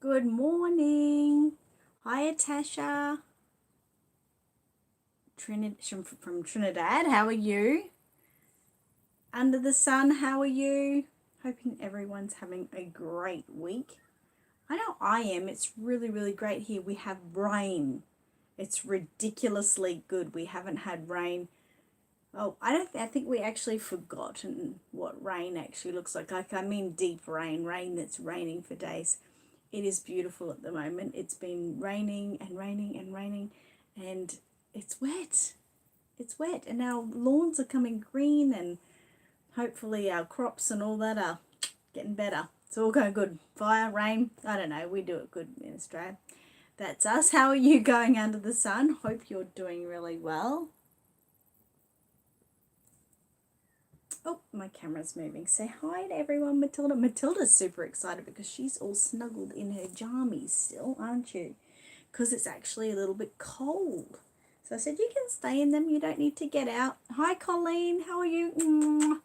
Good morning. Hi, Tasha. From Trinidad. How are you? Under the sun, how are you? Hoping everyone's having a great week. I know I am. It's really, really great here. We have rain. It's ridiculously good. We haven't had rain. Oh, I think we actually forgotten what rain actually looks like. I mean deep rain, rain that's raining for days. It is beautiful at the moment. It's been raining and raining and raining, and it's wet. It's wet, and our lawns are coming green, and hopefully our crops and all that are getting better. It's all going good. Fire, rain, I don't know. We do it good in Australia. That's us. How are you going under the sun? Hope you're doing really well. Oh, my camera's moving. Say hi to everyone, Matilda. Matilda's super excited because she's all snuggled in her jammies still, aren't you? Because it's actually a little bit cold. So I said, you can stay in them. You don't need to get out. Hi, Colleen. How are you? Mwah.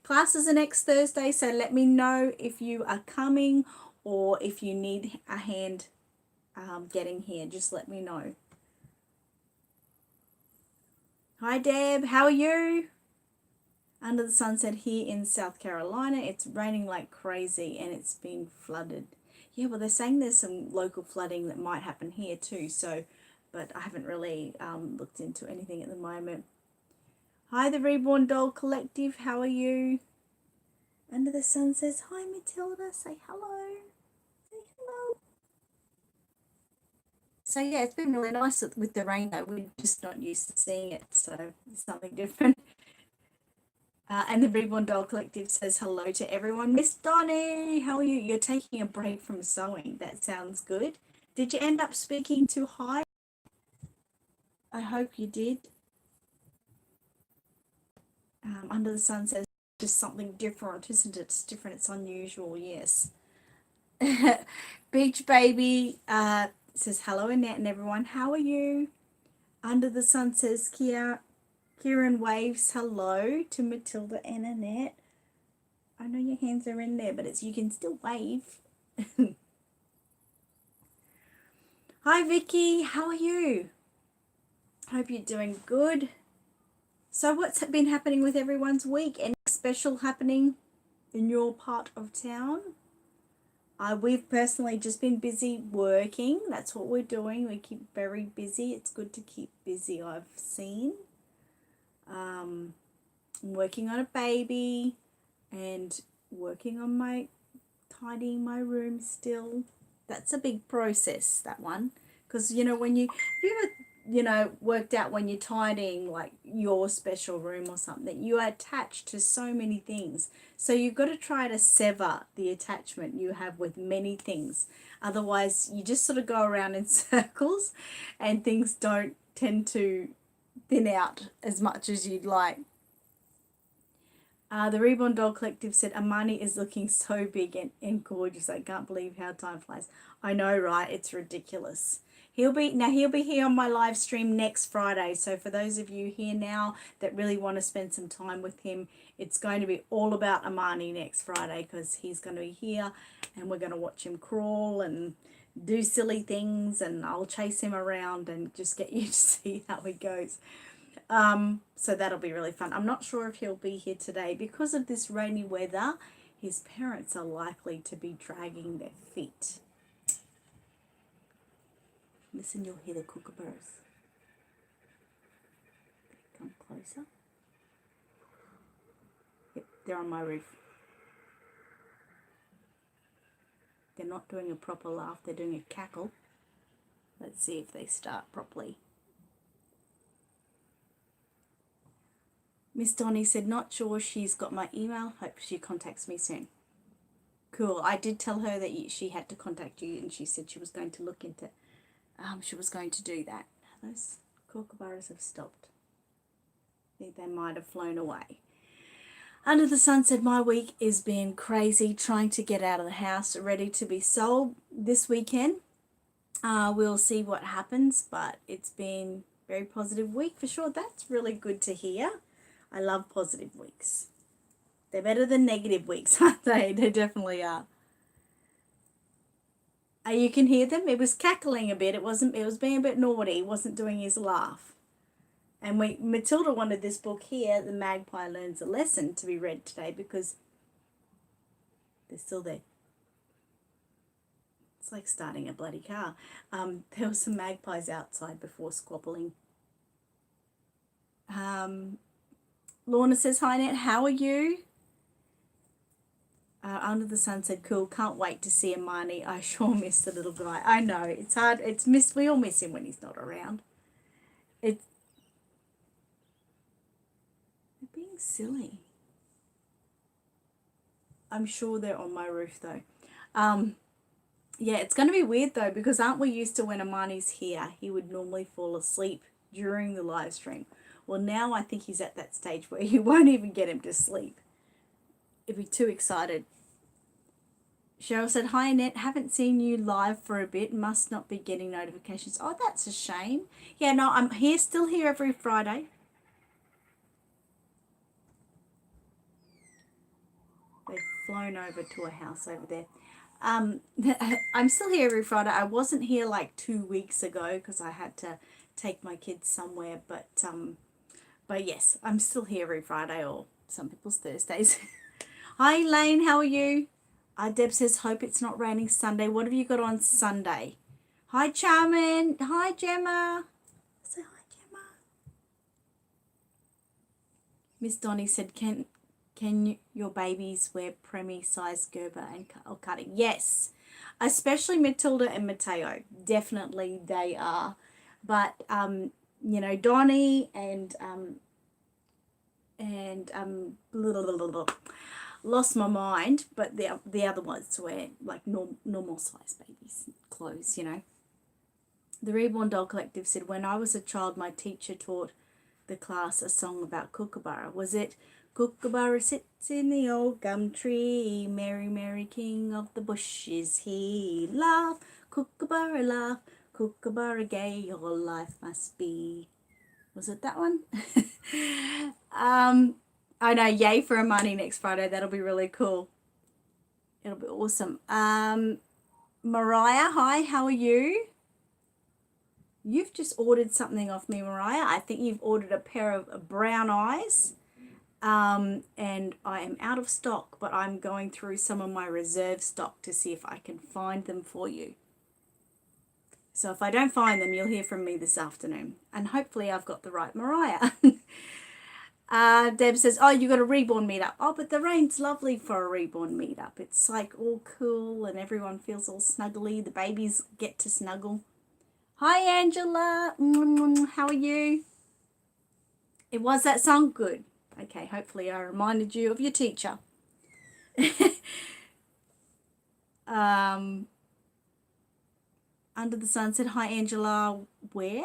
Classes are next Thursday, so let me know if you are coming or if you need a hand getting here. Just let me know. Hi, Deb. How are you? Under the sunset here in South Carolina. It's raining like crazy and it's been flooded. Yeah, well, they're saying there's some local flooding that might happen here too, so, but I haven't really looked into anything at the moment. Hi, the Reborn Doll Collective. How are you? Under the sun says, hi, Matilda. Say hello. Say hello. So, yeah, it's been really nice with the rain, though. We're just not used to seeing it, so it's something different. And the Reborn Doll Collective says hello to everyone. Miss Donnie, how are you? You're taking a break from sewing. That sounds good. Did you end up speaking to Hi? I hope you did. Under the sun says just something different, isn't it? It's different. It's unusual. Yes. Beach Baby says hello, Annette and everyone. How are you? Under the sun says Kieran waves hello to Matilda and Annette. I know your hands are in there, but it's you can still wave. Hi Vicky, how are you? Hope you're doing good. So what's been happening with everyone's week? Any special happening in your part of town? We've personally just been busy working. That's what we're doing. We keep very busy. It's good to keep busy, I've seen. I'm working on a baby and working on my tidying my room still. That's a big process, that one. Because, when you ever, worked out when you're tidying like your special room or something, you are attached to so many things. So you've got to try to sever the attachment you have with many things. Otherwise, you just sort of go around in circles and things don't tend to thin out as much as you'd like. The Reborn Doll Collective said, Amani is looking so big and gorgeous. I can't believe how time flies. I know, right? It's ridiculous. He'll be here on my live stream next Friday. So for those of you here now that really want to spend some time with him, it's going to be all about Amani next Friday because he's going to be here and we're going to watch him crawl and do silly things and I'll chase him around and just get you to see how he goes. So that'll be really fun. I'm not sure if he'll be here today because of this rainy weather. His parents are likely to be dragging their feet. Listen, you'll hear the kookaburras. Come closer. Yep, they're on my roof. They're not doing a proper laugh, they're doing a cackle. Let's see if they start properly. Miss Donnie said, not sure she's got my email. Hope she contacts me soon. Cool. I did tell her that she had to contact you and she said she was going to look into she was going to do that. Those kookaburras have stopped. I think they might have flown away. Under the sun said, my week is being crazy, trying to get out of the house, ready to be sold this weekend. We'll see what happens, but it's been a very positive week for sure. That's really good to hear. I love positive weeks. They're better than negative weeks, aren't they? They definitely are. You can hear them. It was cackling a bit. It was being a bit naughty. It wasn't doing his laugh. And Matilda wanted this book here, The Magpie Learns a Lesson, to be read today because they're still there. It's like starting a bloody car. There were some magpies outside before squabbling. Lorna says, hi, Annette, how are you? Under the Sun said, cool, can't wait to see Imani. I sure miss the little guy. I know, it's hard. We all miss him when he's not around. They're being silly. I'm sure they're on my roof though. Yeah, it's going to be weird though, because aren't we used to when Imani's here, he would normally fall asleep during the live stream. Well, now I think he's at that stage where you won't even get him to sleep. He'd be too excited. Cheryl said, hi, Annette, haven't seen you live for a bit. Must not be getting notifications. Oh, that's a shame. Yeah, no, I'm still here every Friday. They've flown over to a house over there. I'm still here every Friday. I wasn't here like 2 weeks ago because I had to take my kids somewhere. But yes, I'm still here every Friday, or some people's Thursdays. Hi, Lane, how are you? Deb says, hope it's not raining Sunday. What have you got on Sunday? Hi, Charmin. Hi, Gemma. Say hi, Gemma. Miss Donnie said, can your babies wear preemie size Gerber and cutting? Yes, especially Matilda and Mateo. Definitely they are. But, you know, Donnie and lost my mind, but the other ones wear like normal size babies clothes, you know. The Reborn Doll Collective said, when I was a child, my teacher taught the class a song about Kookaburra. Was it Kookaburra sits in the old gum tree, Merry, merry king of the bushes, he laugh, Kookaburra laugh, Kookaburra gay, your life must be. Was it that one? I know, yay for Imani next Friday. That'll be really cool. It'll be awesome. Mariah, hi, how are you? You've just ordered something off me, Mariah. I think you've ordered a pair of brown eyes. And I am out of stock, but I'm going through some of my reserve stock to see if I can find them for you. So if I don't find them, you'll hear from me this afternoon. And hopefully I've got the right Mariah. Deb says, oh, you got a Reborn meetup. Oh, but the rain's lovely for a Reborn meetup. It's like all cool and everyone feels all snuggly. The babies get to snuggle. Hi, Angela. How are you? It was that song? Good. Okay, hopefully I reminded you of your teacher. Under the Sun said, hi, Angela. Where?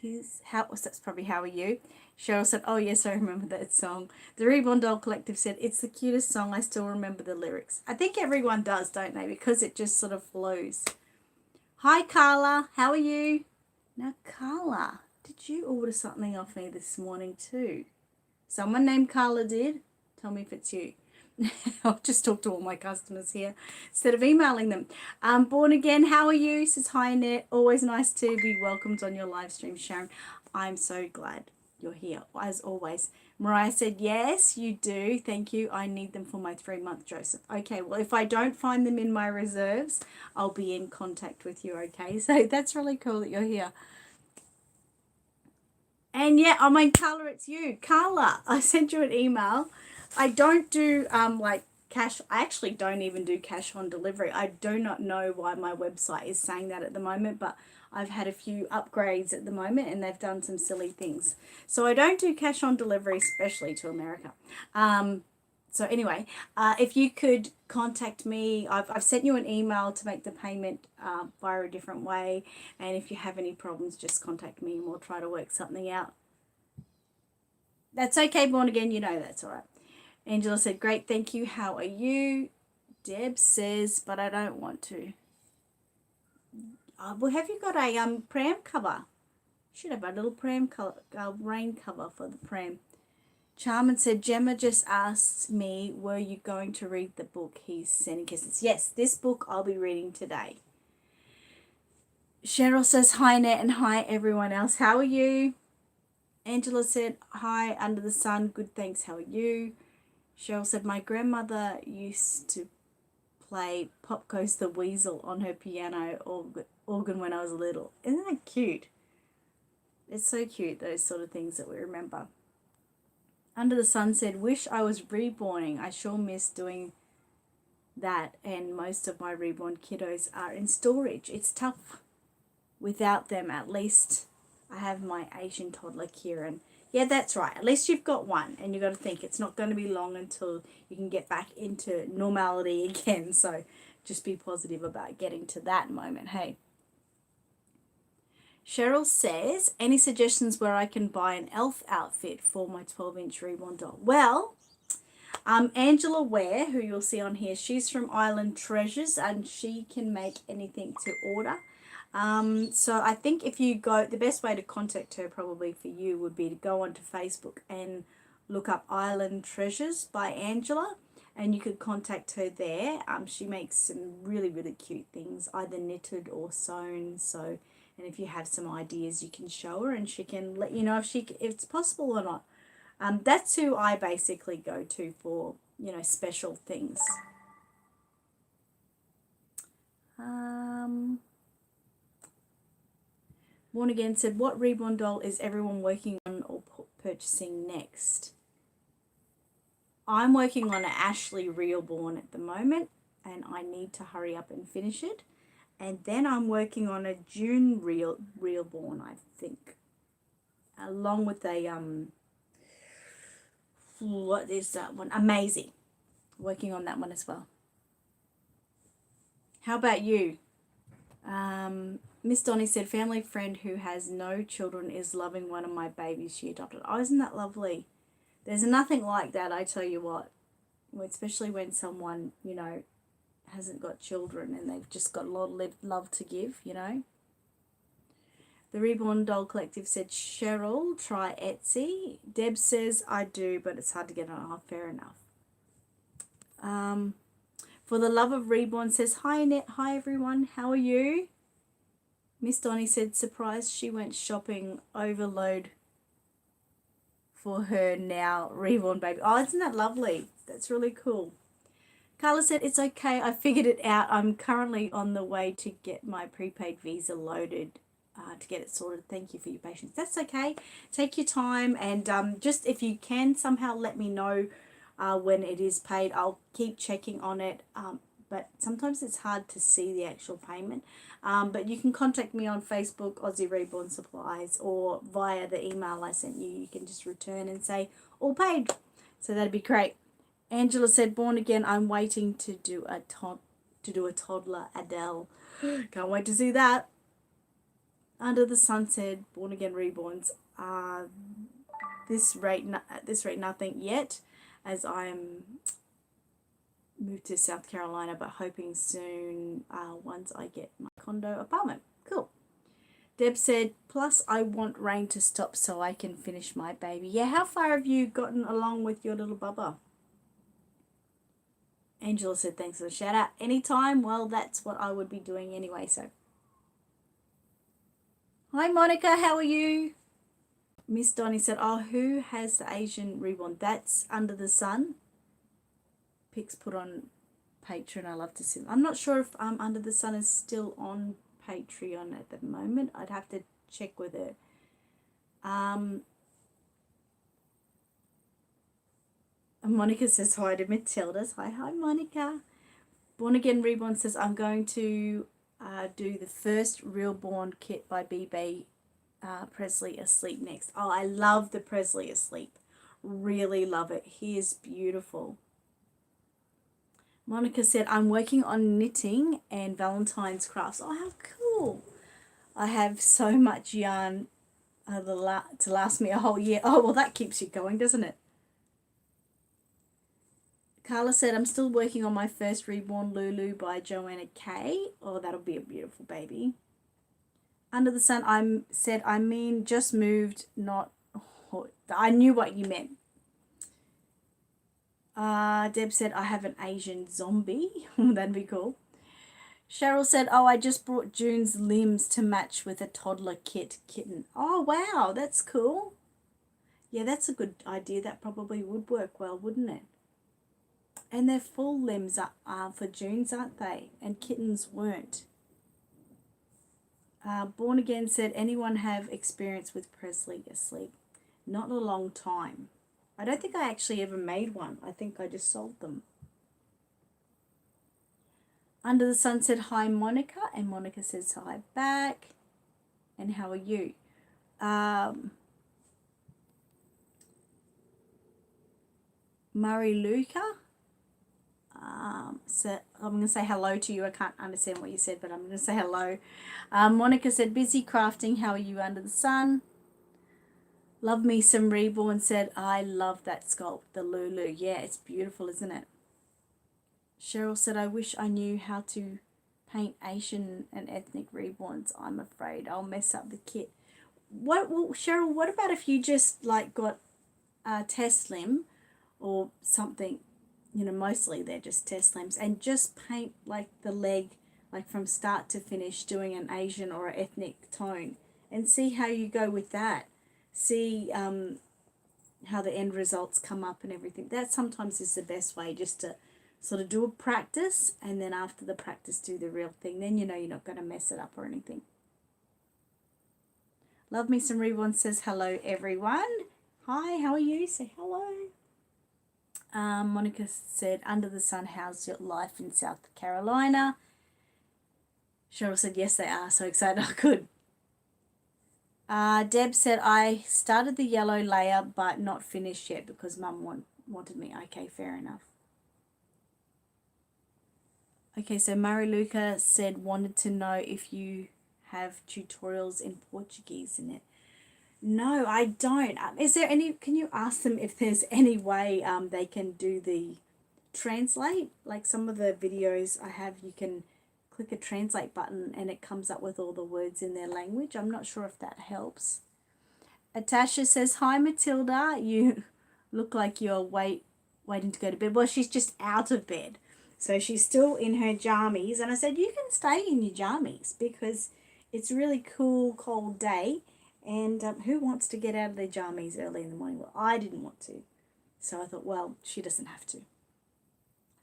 That's probably how are you? Cheryl said, oh, yes, I remember that song. The Reborn Doll Collective said, it's the cutest song. I still remember the lyrics. I think everyone does, don't they? Because it just sort of flows. Hi, Carla. How are you? Now, Carla, did you order something off me this morning too? Someone named Carla did. Tell me if it's you. I'll just talk to all my customers here instead of emailing them. Born Again, how are you? Says, hi, Annette. Always nice to be welcomed on your live stream, Sharon. I'm so glad you're here, as always. Mariah said, yes, you do. Thank you. I need them for my 3-month Joseph. Okay, well, if I don't find them in my reserves, I'll be in contact with you, okay? So that's really cool that you're here. And yeah, I mean, Carla, it's you. Carla, I sent you an email. I don't do like cash. I actually don't even do cash on delivery. I do not know why my website is saying that at the moment, but I've had a few upgrades at the moment and they've done some silly things. So I don't do cash on delivery, especially to America. So anyway, if you could contact me, I've sent you an email to make the payment via a different way. And if you have any problems, just contact me and we'll try to work something out. That's okay, Born Again, you know that's all right. Angela said, great, thank you. How are you? Deb says, but I don't want to. Well, have you got a pram cover? Should have a little pram cover, rain cover for the pram. Charmin said, Gemma just asked me, were you going to read the book he's sending kisses? Yes, this book I'll be reading today. Cheryl says hi, Annette, and hi, everyone else. How are you? Angela said hi, under the sun. Good, thanks. How are you? Cheryl said my grandmother used to play Pop Goes the Weasel on her piano organ when I was little. Isn't that cute? It's so cute, those sort of things that we remember. Under the Sun said, wish I was reborning. I sure miss doing that, and most of my reborn kiddos are in storage. It's tough without them. At least I have my Asian toddler, Kieran. Yeah, that's right. At least you've got one, and you've got to think it's not going to be long until you can get back into normality again. So just be positive about getting to that moment, hey? Cheryl says, any suggestions where I can buy an elf outfit for my 12-inch Reborn doll? Well, Angela Ware, who you'll see on here, she's from Island Treasures, and she can make anything to order. So I think if you go, the best way to contact her probably for you would be to go onto Facebook and look up Island Treasures by Angela, and you could contact her there. She makes some really, really cute things, either knitted or sewn. So, and if you have some ideas, you can show her, and she can let you know if it's possible or not. That's who I basically go to for, special things. Born Again said, what Reborn doll is everyone working on or purchasing next? I'm working on an Ashley Reborn at the moment, and I need to hurry up and finish it. And then I'm working on a June Reborn, I think, along with a what is that one? Amazing. Working on that one as well. How about you? Miss Donnie said, family friend who has no children is loving one of my babies she adopted. Oh, isn't that lovely? There's nothing like that, I tell you what. Especially when someone, hasn't got children and they've just got a lot of love to give, The Reborn Doll Collective said, Cheryl, try Etsy. Deb says, I do, but it's hard to get on. Oh, fair enough. For the Love of Reborn says, hi, Annette. Hi, everyone. How are you? Miss Donnie said, surprised she went shopping overload for her now Reborn baby. Oh, isn't that lovely? That's really cool. Carla said, it's okay. I figured it out. I'm currently on the way to get my prepaid visa loaded to get it sorted. Thank you for your patience. That's okay. Take your time, and just if you can somehow let me know when it is paid. I'll keep checking on it, but sometimes it's hard to see the actual payment. But you can contact me on Facebook, Aussie Reborn Supplies, or via the email I sent you. You can just return and say, all paid. So that'd be great. Angela said, Born Again, I'm waiting to do a toddler Adele. Can't wait to see that. Under the Sun said, Born Again Reborns. This rate nothing yet, as I'm moved to South Carolina, but hoping soon once I get my condo apartment. Cool. Deb said, plus I want rain to stop so I can finish my baby. Yeah, how far have you gotten along with your little bubba? Angela said, thanks for the shout out. Anytime? Well, that's what I would be doing anyway, so. Hi, Monica. How are you? Miss Donnie said, oh, who has the Asian Reborn? That's Under the Sun. Pics put on Patreon. I love to see them. I'm not sure if Under the Sun is still on Patreon at the moment. I'd have to check with her. Monica says hi to Matilda's. Hi, Monica. Born Again Reborn says, I'm going to do the first Reborn kit by BB Presley Asleep next. Oh, I love the Presley Asleep. Really love it. He is beautiful. Monica said, I'm working on knitting and Valentine's crafts. Oh, how cool. I have so much yarn to last me a whole year. Oh, well, that keeps you going, doesn't it? Carla said, I'm still working on my first Reborn Lulu by Joanna Kay. Oh, that'll be a beautiful baby. Under the Sun, I mean, just moved, not, oh, I knew what you meant. Deb said, I have an Asian zombie. That'd be cool. Cheryl said, oh, I just brought June's limbs to match with a toddler kitten. Oh, wow, that's cool. Yeah, that's a good idea. That probably would work well, wouldn't it? And their full limbs are for June's, aren't they? And kittens weren't. Born Again said, anyone have experience with Presley asleep? Not in a long time. I don't think I actually ever made one. I think I just sold them. Under the Sun said, hi, Monica. And Monica says, hi back. And how are you? Murray Luca. So I'm going to say hello to you. I can't understand what you said, but I'm going to say hello. Monica said, busy crafting. How are you under the sun? Love me some Reborn said, I love that sculpt, the Lulu. Yeah, it's beautiful, isn't it? Cheryl said, I wish I knew how to paint Asian and ethnic reborns. I'm afraid I'll mess up the kit. Cheryl, what about if you just like got a test limb or something, you know, mostly they're just test limbs, and just paint like the leg, like from start to finish, doing an Asian or an ethnic tone, and see how you go with that. See how the end results come up and everything. That sometimes is the best way, just to sort of do a practice, and then after the practice do the real thing. Then you know you're not going to mess it up or anything. Love Me Some Reborn says, hello everyone. Hi, how are you? Say hello. Monica said, under the sun, how's your life in South Carolina? Cheryl said, yes, they are. So excited. I could. Deb said, I started the yellow layer but not finished yet because Mum wanted me. Okay, fair enough. Okay, so Murray Luca said, wanted to know if you have tutorials in Portuguese in it. No, I don't. Is there any, can you ask them if there's any way they can do the translate? Like some of the videos I have, you can click a translate button and it comes up with all the words in their language. I'm not sure if that helps. Atasha says, hi Matilda, you look like you're waiting to go to bed. Well, she's just out of bed. So she's still in her jammies. And I said, you can stay in your jammies because it's a really cool, cold day. And who wants to get out of their jammies early in the morning? Well, I didn't want to. So I thought, well, she doesn't have to.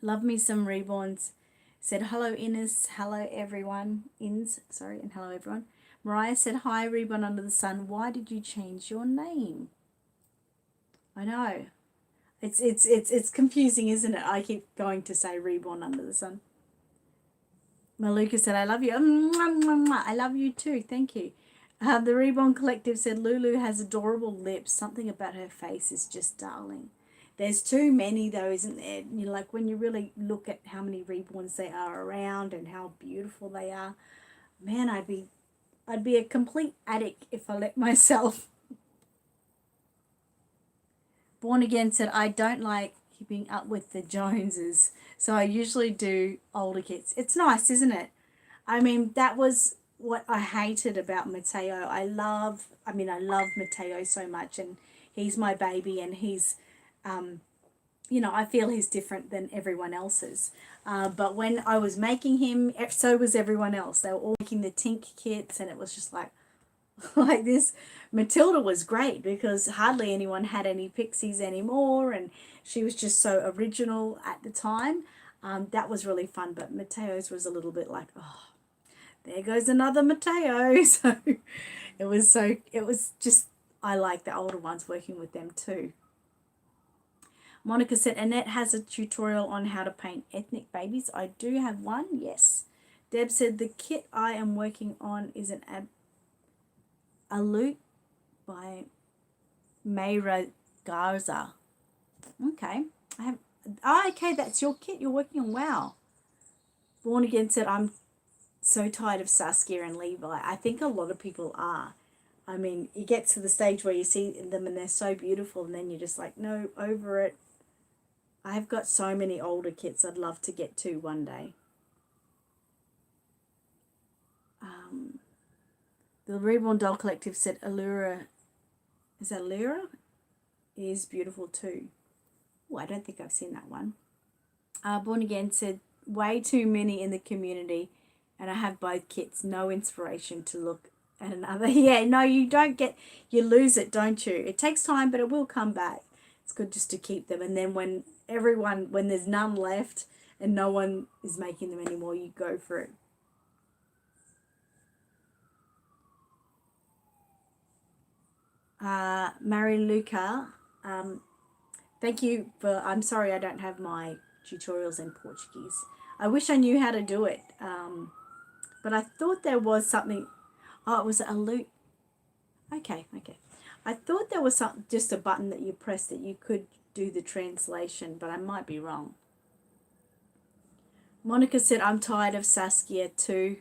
Love Me Some Reborns said, hello, Ines. Hello, everyone. And hello, everyone. Mariah said, hi, Reborn Under the Sun. Why did you change your name? I know. It's confusing, isn't it? I keep going to say Reborn Under the Sun. Maluka said, I love you. I love you too. Thank you. The Reborn Collective said, Lulu has adorable lips. Something about her face is just darling. There's too many though, isn't there? You know, like when you really look at how many Reborns there are around and how beautiful they are, man, I'd be a complete addict if I let myself. Born Again said, I don't like keeping up with the Joneses, so I usually do older kids. It's nice, isn't it? I mean, that was what I hated about Mateo. I love Mateo so much, and he's my baby, and he's, you know, I feel he's different than everyone else's. But when I was making him, so was everyone else. They were all making the Tink kits, and it was just like this. Matilda was great because hardly anyone had any pixies anymore, and she was just so original at the time. That was really fun, but Mateo's was a little bit like, oh, there goes another Mateo. So it was just, I like the older ones, working with them too. Monica said, Annette has a tutorial on how to paint ethnic babies. I do have one, yes. Deb said, the kit I am working on is an Alute by Mayra Garza. Okay. Okay, that's your kit you're working on. Wow. Born Again said, I'm so tired of Saskia and Levi. I think a lot of people are. I mean, you get to the stage where you see them and they're so beautiful, and then you're just like, no, over it. I've got so many older kits I'd love to get to one day. The Reborn Doll Collective said Allura, is that Allura? Is beautiful too. Oh, I don't think I've seen that one. Born Again said, way too many in the community. And I have both kits. No inspiration to look at another. Yeah, no, you don't get, you lose it, don't you? It takes time, but it will come back. It's good just to keep them. And then when there's none left and no one is making them anymore, you go for it. Mary Luca, thank you for, I'm sorry I don't have my tutorials in Portuguese. I wish I knew how to do it. But I thought there was something. Oh, it was a loop. Okay. I thought there was just a button that you press that you could do the translation, but I might be wrong. Monica said, I'm tired of Saskia too.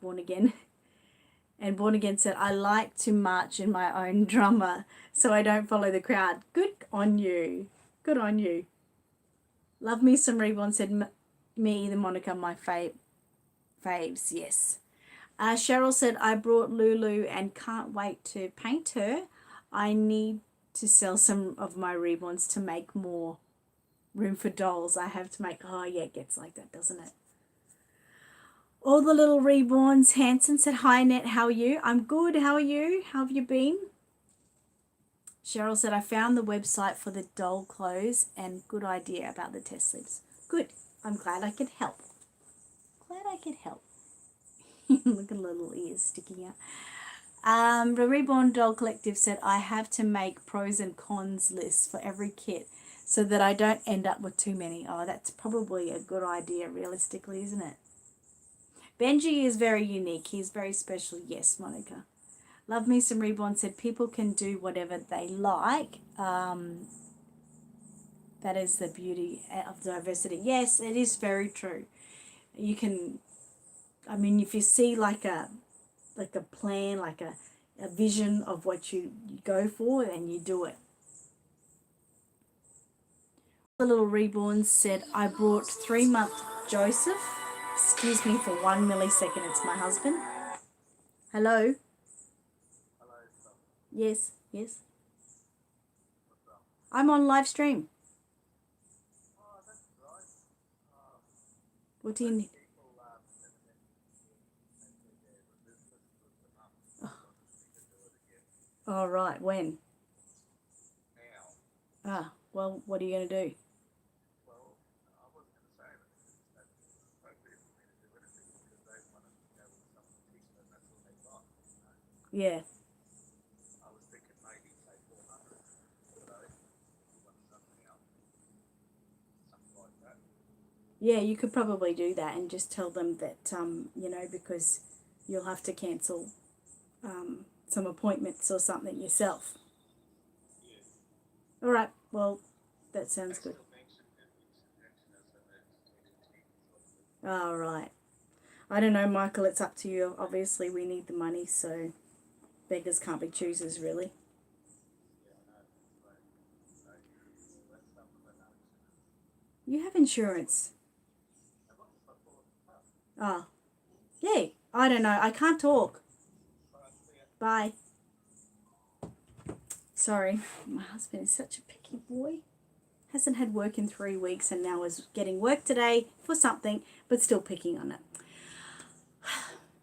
Born Again. And Born Again said, I like to march in my own drummer so I don't follow the crowd. Good on you. Good on you. Love Me Some Reborn said, me either, Monica, my faves, yes. Cheryl said, I brought Lulu and can't wait to paint her. I need to sell some of my Reborns to make more room for dolls. I have to make, oh yeah, it gets like that, doesn't it? All the little Reborns. Hanson said, hi, Annette, how are you? I'm good, how are you? How have you been? Cheryl said, I found the website for the doll clothes and good idea about the test sleeves. Good, I'm glad I could help. Look at little ears sticking out. The Reborn Doll Collective said, I have to make pros and cons lists for every kit so that I don't end up with too many. Oh, that's probably a good idea, realistically, isn't it? Benji is very unique. He's very special. Yes, Monica. Love Me Some Reborn said, people can do whatever they like. That is the beauty of diversity. Yes, it is very true. You can, I mean, if you see like a plan, like a vision of what you go for, then you do it. The little Reborns said, I brought 3-month Joseph. Excuse me for 1 millisecond, it's my husband. Hello? Yes. I'm on live stream. What do you need? Oh, right. When? Ah, well, what are you going to do? Yeah. Yeah, you could probably do that and just tell them that, because you'll have to cancel some appointments or something yourself. All right. Well, that sounds good. All right. I don't know, Michael. It's up to you. Obviously, we need the money, so beggars can't be choosers, really. You have insurance. Oh, yeah. I don't know. I can't talk. Bye. Sorry. My husband is such a picky boy. Hasn't had work in 3 weeks and now is getting work today for something, but still picking on it.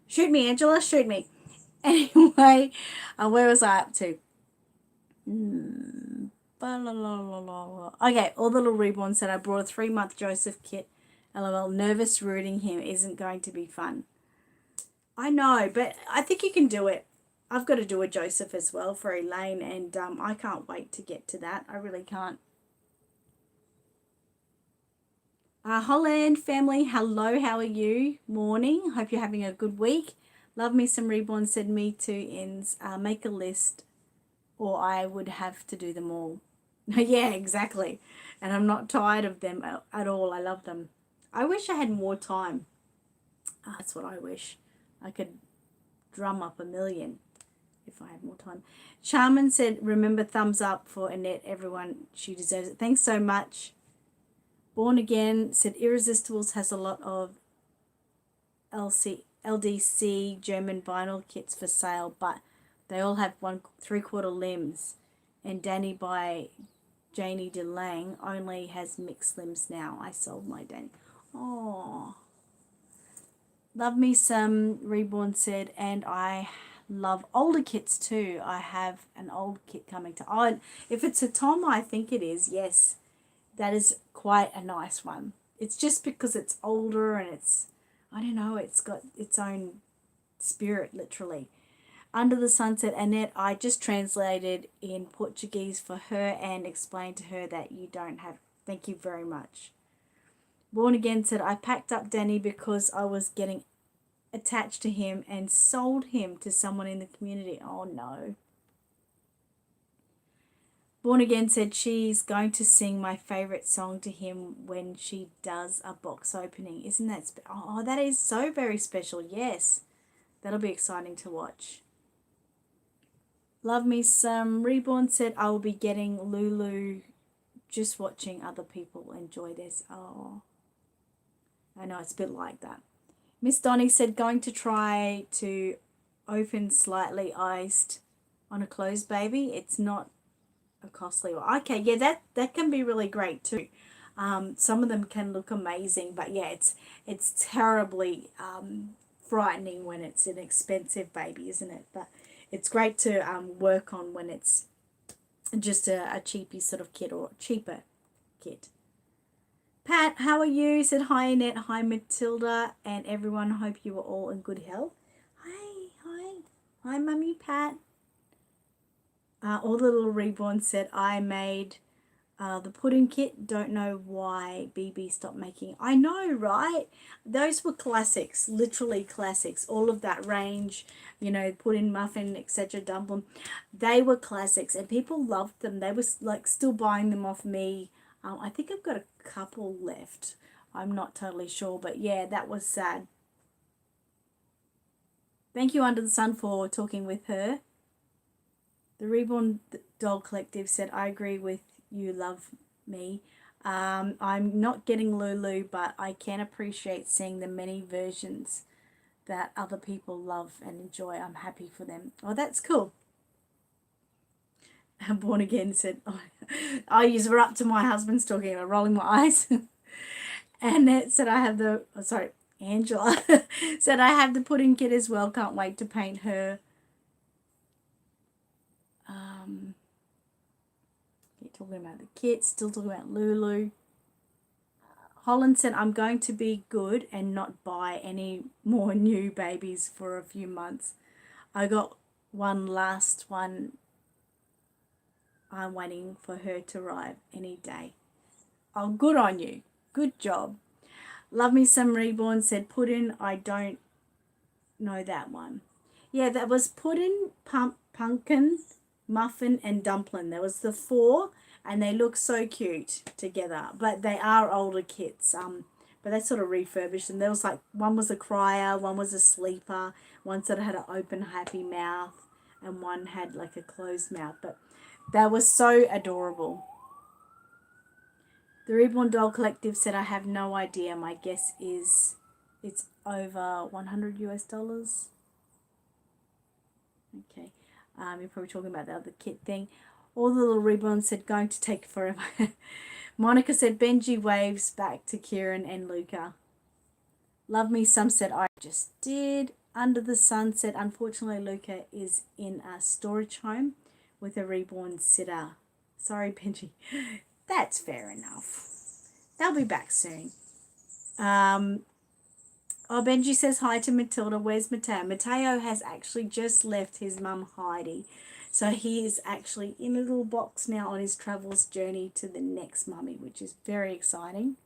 Shoot me, Angela. Shoot me. Anyway, where was I up to? Okay, all the little Reborn said, I brought a 3-month Joseph kit. LOL, nervous rooting him isn't going to be fun. I know, but I think you can do it. I've got to do a Joseph as well for Elaine, and I can't wait to get to that. I really can't. Holland family, hello, how are you? Morning, hope you're having a good week. Love Me Some Reborn said, me too, ends. Make a list or I would have to do them all. Yeah, exactly. And I'm not tired of them at all. I love them. I wish I had more time. That's what I wish. I could drum up 1 million if I had more time. Charmin said, remember, thumbs up for Annette, everyone. She deserves it. Thanks so much. Born Again said, Irresistibles has a lot of LDC German vinyl kits for sale, but they all have 1/3-quarter limbs. And Danny by Janie DeLang only has mixed limbs now. I sold my Danny. Oh, Love me some, Reborn said, and I love older kits too. I have an old kit coming to. Oh, if it's a Tom, I think it is. Yes, that is quite a nice one. It's just because it's older and it's, I don't know, it's got its own spirit, literally. Under the Sunset, Annette, I just translated in Portuguese for her and explained to her that you don't have. Thank you very much. Born Again said, I packed up Danny because I was getting attached to him and sold him to someone in the community. Oh no. Born Again said she's going to sing my favorite song to him when she does a box opening. Isn't that oh, that is so very special. Yes. That'll be exciting to watch. Love me some. Reborn said I will be getting Lulu just watching other people enjoy this. Oh. I know it's a bit like that. Miss Donnie said going to try to open slightly iced on a closed baby. It's not a costly one. Okay, yeah, that can be really great too. Some of them can look amazing, but yeah, it's terribly frightening when it's an expensive baby, isn't it? But it's great to work on when it's just a cheapy sort of kit or cheaper kit. Pat, how are you? Said hi Annette, hi Matilda, and everyone. Hope you are all in good health. Hi, Mummy Pat. All the little Reborn said I made the pudding kit. Don't know why BB stopped making. I know, right? Those were classics, literally classics. All of that range, you know, pudding, muffin, etc., dumpling. They were classics, and people loved them. They was like still buying them off me. I think I've got a couple left. I'm not totally sure, but yeah, that was sad. Thank you, Under the Sun, for talking with her. The Reborn Doll Collective said, I agree with you, love me. I'm not getting Lulu, but I can appreciate seeing the many versions that other people love and enjoy. I'm happy for them. Oh, that's cool. Born Again said, oh, I use her up to my husband's talking about rolling my eyes. And it said, I have the, oh, sorry, Angela said, I have the pudding kit as well. Can't wait to paint her. Talking about the kit, still talking about Lulu. Holland said, I'm going to be good and not buy any more new babies for a few months. I got one last one. I'm waiting for her to arrive any day. Oh, good on you. Good job. Love me some Reborn said, pudding. I don't know that one. Yeah, that was pudding, pumpkin, muffin, and dumpling. There was the four, and they look so cute together. But they are older kits. But they sort of refurbished them. There was like one was a crier, one was a sleeper, one sort of had an open happy mouth, and one had like a closed mouth. But that was so adorable. The Reborn Doll Collective said, I have no idea. My guess is it's over 100 US dollars. Okay. You're probably talking about the other kit thing. All the little Reborn said, going to take forever. Monica said, Benji waves back to Kieran and Luca. Love me some said, I just did. Under the Sun said, unfortunately, Luca is in a storage home with a reborn sitter. Sorry, Benji. That's fair enough. They'll be back soon. Benji says hi to Matilda. Where's Mateo? Mateo has actually just left his mum Heidi. So he is actually in a little box now on his travels journey to the next mummy, which is very exciting.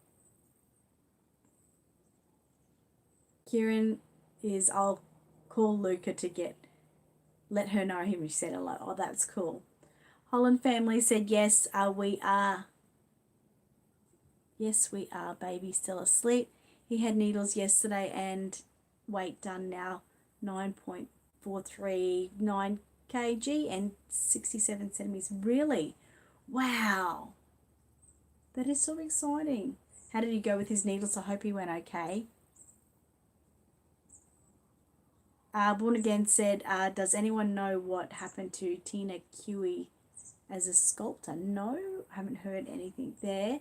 Kieran is, I'll call Luca to let her know him. She said hello. Oh, that's cool. Holland family said, yes, we are. Yes, we are. Baby still asleep. He had needles yesterday and weight done now, 9.439 kg and 67 centimeters. Really? Wow. That is so exciting. How did he go with his needles? I hope he went okay. Born Again said, does anyone know what happened to Tina Cui as a sculptor? No, haven't heard anything there.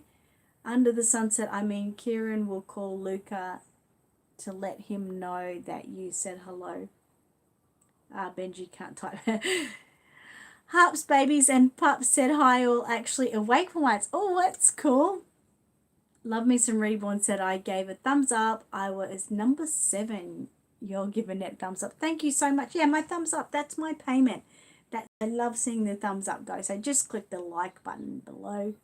Under the Sunset, Kieran will call Luca to let him know that you said hello. Benji can't type. Harps, babies, and pups said hi, all actually awake for once. Oh, that's cool. Love me some Reborn said I gave a thumbs up. I was number 7. You're giving it thumbs up. Thank you so much. Yeah, my thumbs up. That's my payment. I love seeing the thumbs up go. So just click the like button below.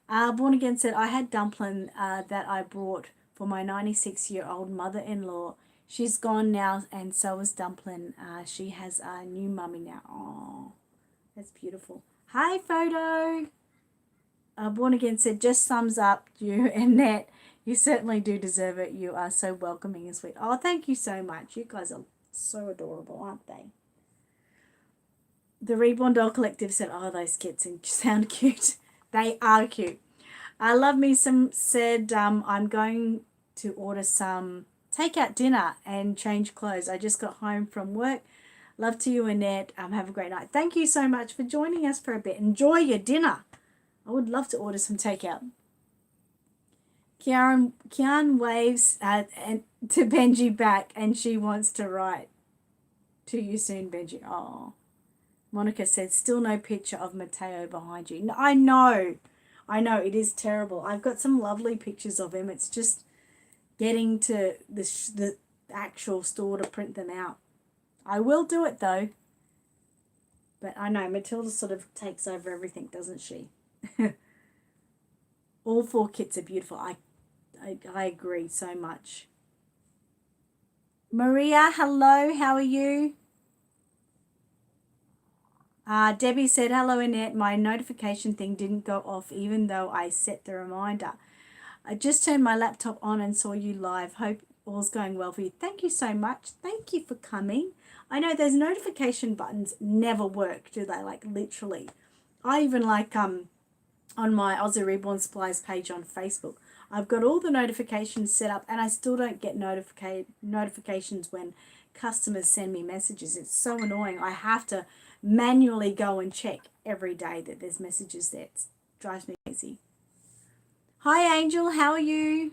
Born Again said I had dumpling that I brought for my 96-year-old mother-in-law. She's gone now, and so is Dumpling. She has a new mummy now. Oh, that's beautiful. Hi, photo. Born Again said, just thumbs up, you, Annette. You certainly do deserve it. You are so welcoming and sweet. Oh, thank you so much. You guys are so adorable, aren't they? The Reborn Doll Collective said, oh, those kids sound cute. They are cute. Love Me Some said, I'm going to order some takeout dinner and change clothes. I just got home from work. Love to you, Annette. Have a great night. Thank you so much for joining us for a bit. Enjoy your dinner. I would love to order some takeout. Kian waves and to Benji back, and she wants to write to you soon, Benji. Oh, Monica said, still no picture of Mateo behind you. No, I know, it is terrible. I've got some lovely pictures of him. It's just getting to the actual store to print them out. I will do it though. But I know Matilda sort of takes over everything, doesn't she? All 4 kits are beautiful. I agree so much. Maria, hello. How are you? Debbie said, hello, Annette. My notification thing didn't go off even though I set the reminder. I just turned my laptop on and saw you live. Hope all's going well for you. Thank you so much. Thank you for coming. I know those notification buttons never work, do they? Like literally. I even like on my Aussie Reborn Supplies page on Facebook, I've got all the notifications set up and I still don't get notifications when customers send me messages. It's so annoying. I have to manually go and check every day that there's messages there. It drives me crazy. Hi, Angel. How are you?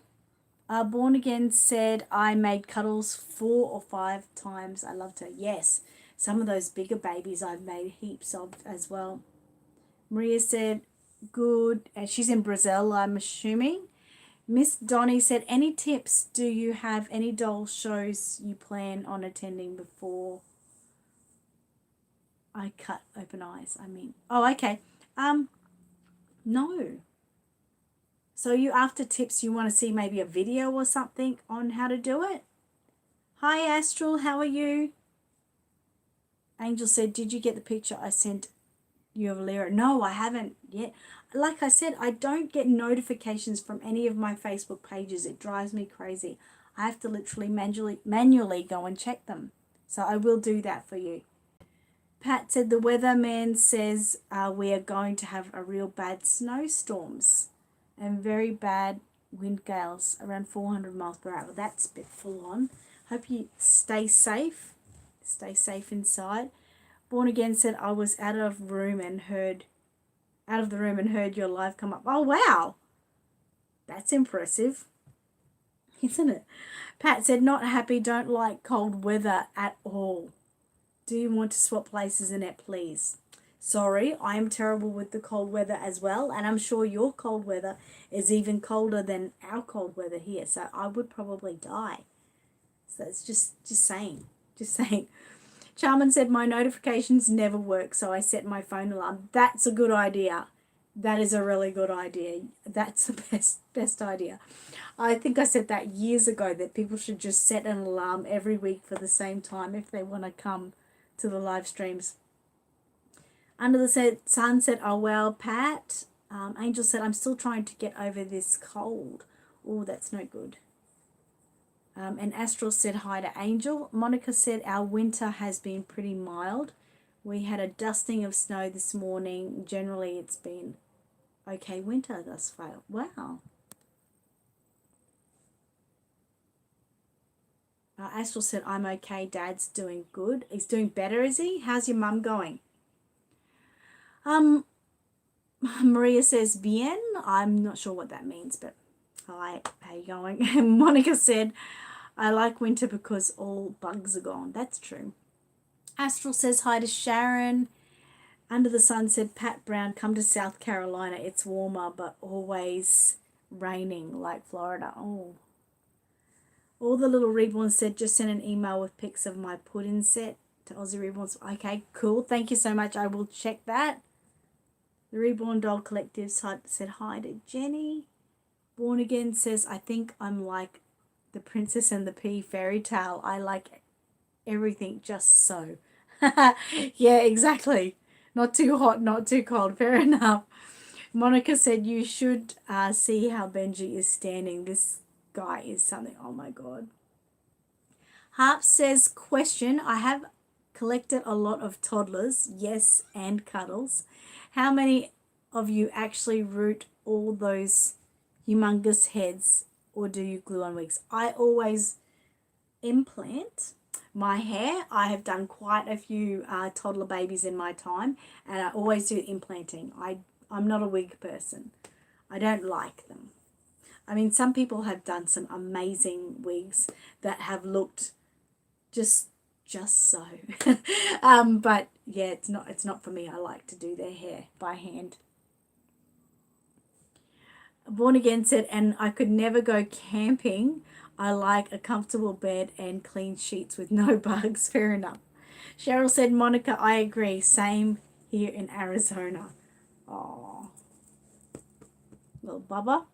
Born Again said I made cuddles 4 or 5 times. I loved her. Yes, some of those bigger babies I've made heaps of as well. Maria said, good. She's in Brazil, I'm assuming. Miss Donnie said, any tips? Do you have any doll shows you plan on attending before I cut open eyes? Oh, okay. No. So you after tips, you want to see maybe a video or something on how to do it? Hi, Astral. How are you? Angel said, did you get the picture I sent you of Lyra? No, I haven't yet. Like I said, I don't get notifications from any of my Facebook pages. It drives me crazy. I have to literally manually go and check them. So I will do that for you. Pat said, the weatherman says we are going to have a real bad snowstorms and very bad wind gales around 400 miles per hour. That's a bit full on. Hope you stay safe. Stay safe inside. Born Again said, I was out of the room and heard your live come up. Oh, wow. That's impressive, isn't it? Pat said, not happy, don't like cold weather at all. Do you want to swap places, Annette, please? Sorry, I am terrible with the cold weather as well, and I'm sure your cold weather is even colder than our cold weather here, so I would probably die. So it's just saying. Charmin said, my notifications never work, so I set my phone alarm. That's a good idea. That is a really good idea. That's the best idea. I think I said that years ago, that people should just set an alarm every week for the same time if they want to come to the live streams. Under the Sun said, oh, well, Pat. Angel said, I'm still trying to get over this cold. Oh, that's no good. And Astral said hi to Angel. Monica said, our winter has been pretty mild. We had a dusting of snow this morning. Generally, it's been okay winter thus far. Wow. Astral said, I'm okay. Dad's doing good. He's doing better, is he? How's your mum going? Maria says, bien. I'm not sure what that means, but Hi, how you going? Monica said, I like winter because all bugs are gone. That's true. Astral says hi to Sharon. Under the Sun said, Pat Brown, come to South Carolina. It's warmer, but always raining like Florida. Oh. All the little Reborns said, just send an email with pics of my pudding set to Aussie Reborns. Okay, cool. Thank you so much. I will check that. The Reborn Doll Collective said hi to Jenny. Born Again says, I think I'm like the Princess and the Pea fairy tale. I like everything just so. Yeah, exactly. Not too hot, not too cold. Fair enough. Monica said, you should see how Benji is standing. This guy is something. Oh, my God. Harp says, question, I have collected a lot of toddlers, yes, and cuddles. How many of you actually root all those humongous heads, or do you glue on wigs? I always implant my hair. I have done quite a few toddler babies in my time, and I always do implanting. I'm not a wig person. I don't like them. I mean, some people have done some amazing wigs that have looked just so. But yeah, it's not for me. I like to do their hair by hand. Born Again said, and I could never go camping. I like a comfortable bed and clean sheets with no bugs. Fair enough. Cheryl said, Monica, I agree. Same here in Arizona. Oh, little Bubba.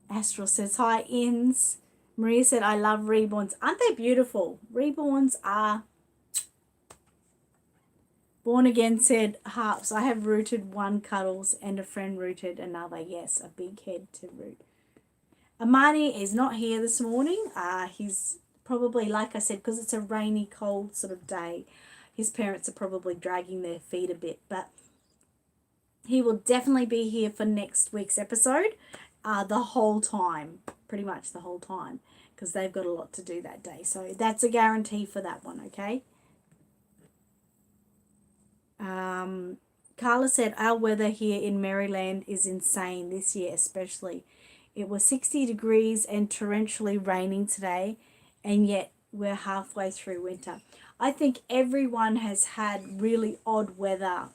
Astral says, hi, Inns. Maria said, I love Reborns. Aren't they beautiful? Reborns are... Born Again said, Harps, I have rooted one cuddles and a friend rooted another. Yes, a big head to root. Amani is not here this morning. He's probably, like I said, because it's a rainy, cold sort of day, his parents are probably dragging their feet a bit. But he will definitely be here for next week's episode the whole time, pretty much the whole time, because they've got a lot to do that day. So that's a guarantee for that one, okay? Carla said, our weather here in Maryland is insane this year especially. It was 60 degrees and torrentially raining today, and yet we're halfway through winter. I think everyone has had really odd weather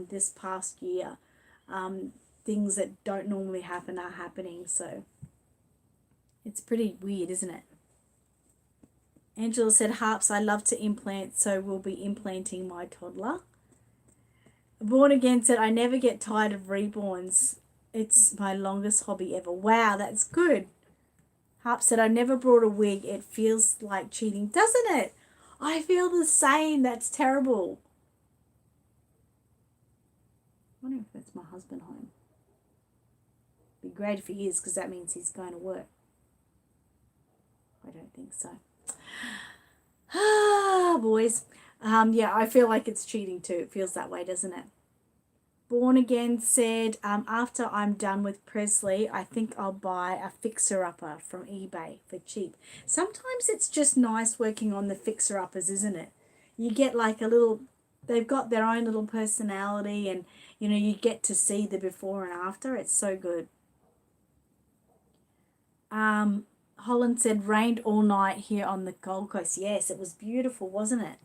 this past year. Things that don't normally happen are happening, so it's pretty weird, isn't it? Angela said, Harps, I love to implant, so we'll be implanting my toddler. Born Again said, I never get tired of reborns. It's my longest hobby ever. Wow, that's good. Harp said, I never brought a wig. It feels like cheating, doesn't it? I feel the same. That's terrible. I wonder if that's my husband home. Be great if he is, because that means he's going to work. I don't think so. Ah, boys. Yeah, I feel like it's cheating too. It feels that way, doesn't it? Born Again said, after I'm done with Presley, I think I'll buy a fixer-upper from eBay for cheap. Sometimes it's just nice working on the fixer-uppers, isn't it? You get like a little, they've got their own little personality, and, you know, you get to see the before and after. It's so good. Holland said, rained all night here on the Gold Coast. Yes, it was beautiful, wasn't it?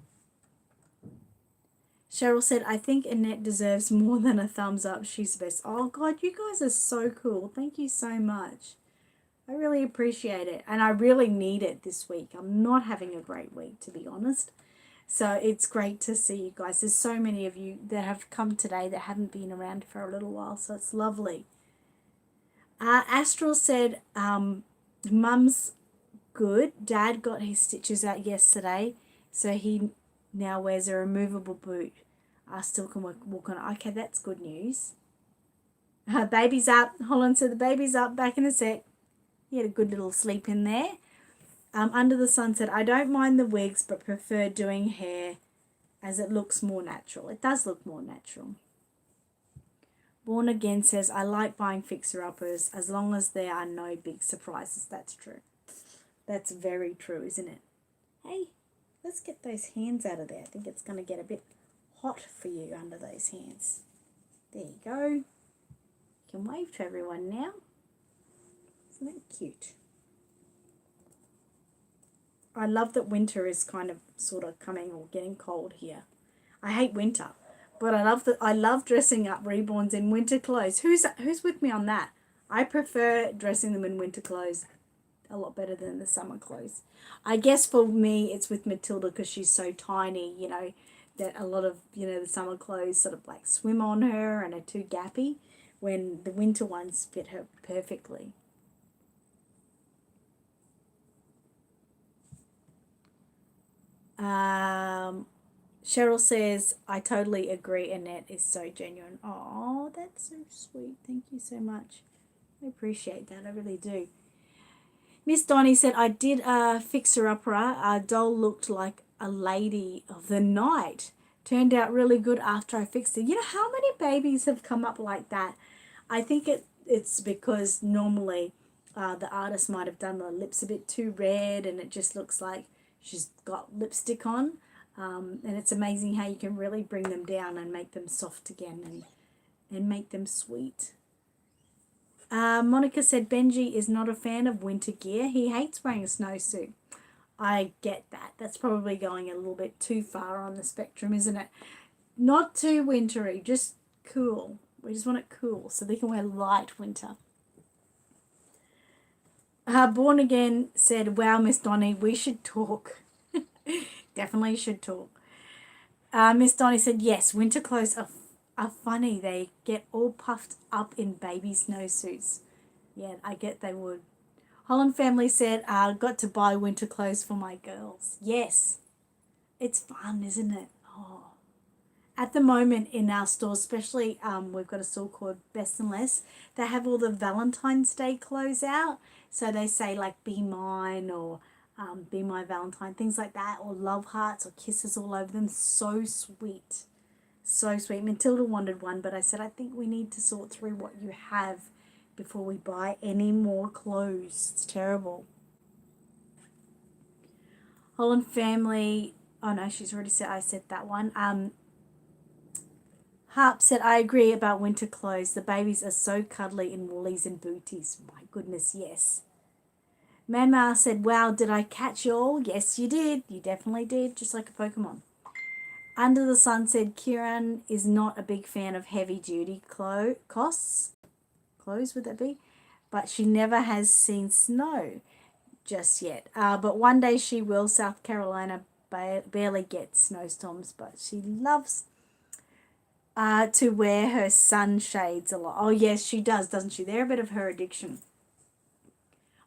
Cheryl said, I think Annette deserves more than a thumbs up. She's the best. Oh, God, you guys are so cool. Thank you so much. I really appreciate it. And I really need it this week. I'm not having a great week, to be honest. So it's great to see you guys. There's so many of you that have come today that haven't been around for a little while. So it's lovely. Astral said, Mum's good. Dad got his stitches out yesterday. So he now wears a removable boot. I still can walk on it. Okay, that's good news. Baby's up. Holland said the baby's up. Back in a sec. He had a good little sleep in there. Under the Sun said, I don't mind the wigs, but prefer doing hair as it looks more natural. It does look more natural. Born Again says, I like buying fixer-uppers as long as there are no big surprises. That's true. That's very true, isn't it? Hey, let's get those hands out of there. I think it's going to get a bit hot for you under those hands. There you go. You can wave to everyone now. Isn't that cute? I love that winter is kind of sort of coming or getting cold here. I hate winter, but I love dressing up reborns in winter clothes. Who's with me on that? I prefer dressing them in winter clothes a lot better than the summer clothes. I guess for me it's with Matilda because she's so tiny, you know, that a lot of, you know, the summer clothes sort of like swim on her and are too gappy when the winter ones fit her perfectly. Cheryl says, I totally agree. Annette is so genuine. Oh, that's so sweet. Thank you so much. I appreciate that. I really do. Miss Donnie said, I did a fixer-upper. Our doll looked like a lady of the night. Turned out really good after I fixed it. You know, how many babies have come up like that? I think it's because normally the artist might have done the lips a bit too red and it just looks like she's got lipstick on. And it's amazing how you can really bring them down and make them soft again and make them sweet. Monica said Benji is not a fan of winter gear. He hates wearing a snowsuit. I get that. That's probably going a little bit too far on the spectrum, isn't it? Not too wintry, just cool. We just want it cool so they can wear light winter. Born Again said, wow, Miss Donnie, we should talk. Definitely should talk. Miss Donnie said, yes, winter clothes are funny. They get all puffed up in baby snowsuits. Yeah, I get they would. Holland Family said, got to buy winter clothes for my girls. Yes, it's fun, isn't it? Oh. At the moment in our store, especially we've got a store called Best and Less, they have all the Valentine's Day clothes out. So they say like Be Mine or Be My Valentine, things like that, or love hearts or kisses all over them. So sweet. So sweet. Matilda wanted one, but I said, I think we need to sort through what you have before we buy any more clothes. It's terrible. Holland Family, oh no, she's already said, I said that one. Harp said, I agree about winter clothes. The babies are so cuddly in woolies and booties. My goodness, yes. Mama said, wow, did I catch you all? Yes, you did. You definitely did, just like a Pokemon. Under the Sun said, Kieran is not a big fan of heavy-duty clothes, would that be? But she never has seen snow just yet. But one day she will. South Carolina barely gets snowstorms, but she loves to wear her sunshades a lot. Oh, yes, she does, doesn't she? They're a bit of her addiction.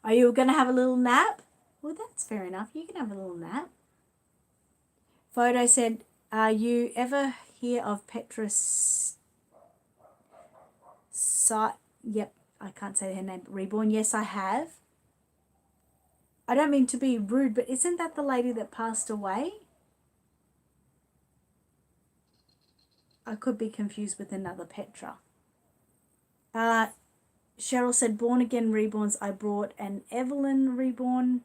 Are you going to have a little nap? Well, that's fair enough. You can have a little nap. Photo said, you ever hear of Petra's... Yep, I can't say her name. Reborn. Yes, I have. I don't mean to be rude, but isn't that the lady that passed away? I could be confused with another Petra. Cheryl said, Born Again Reborns. I brought an Evelyn Reborn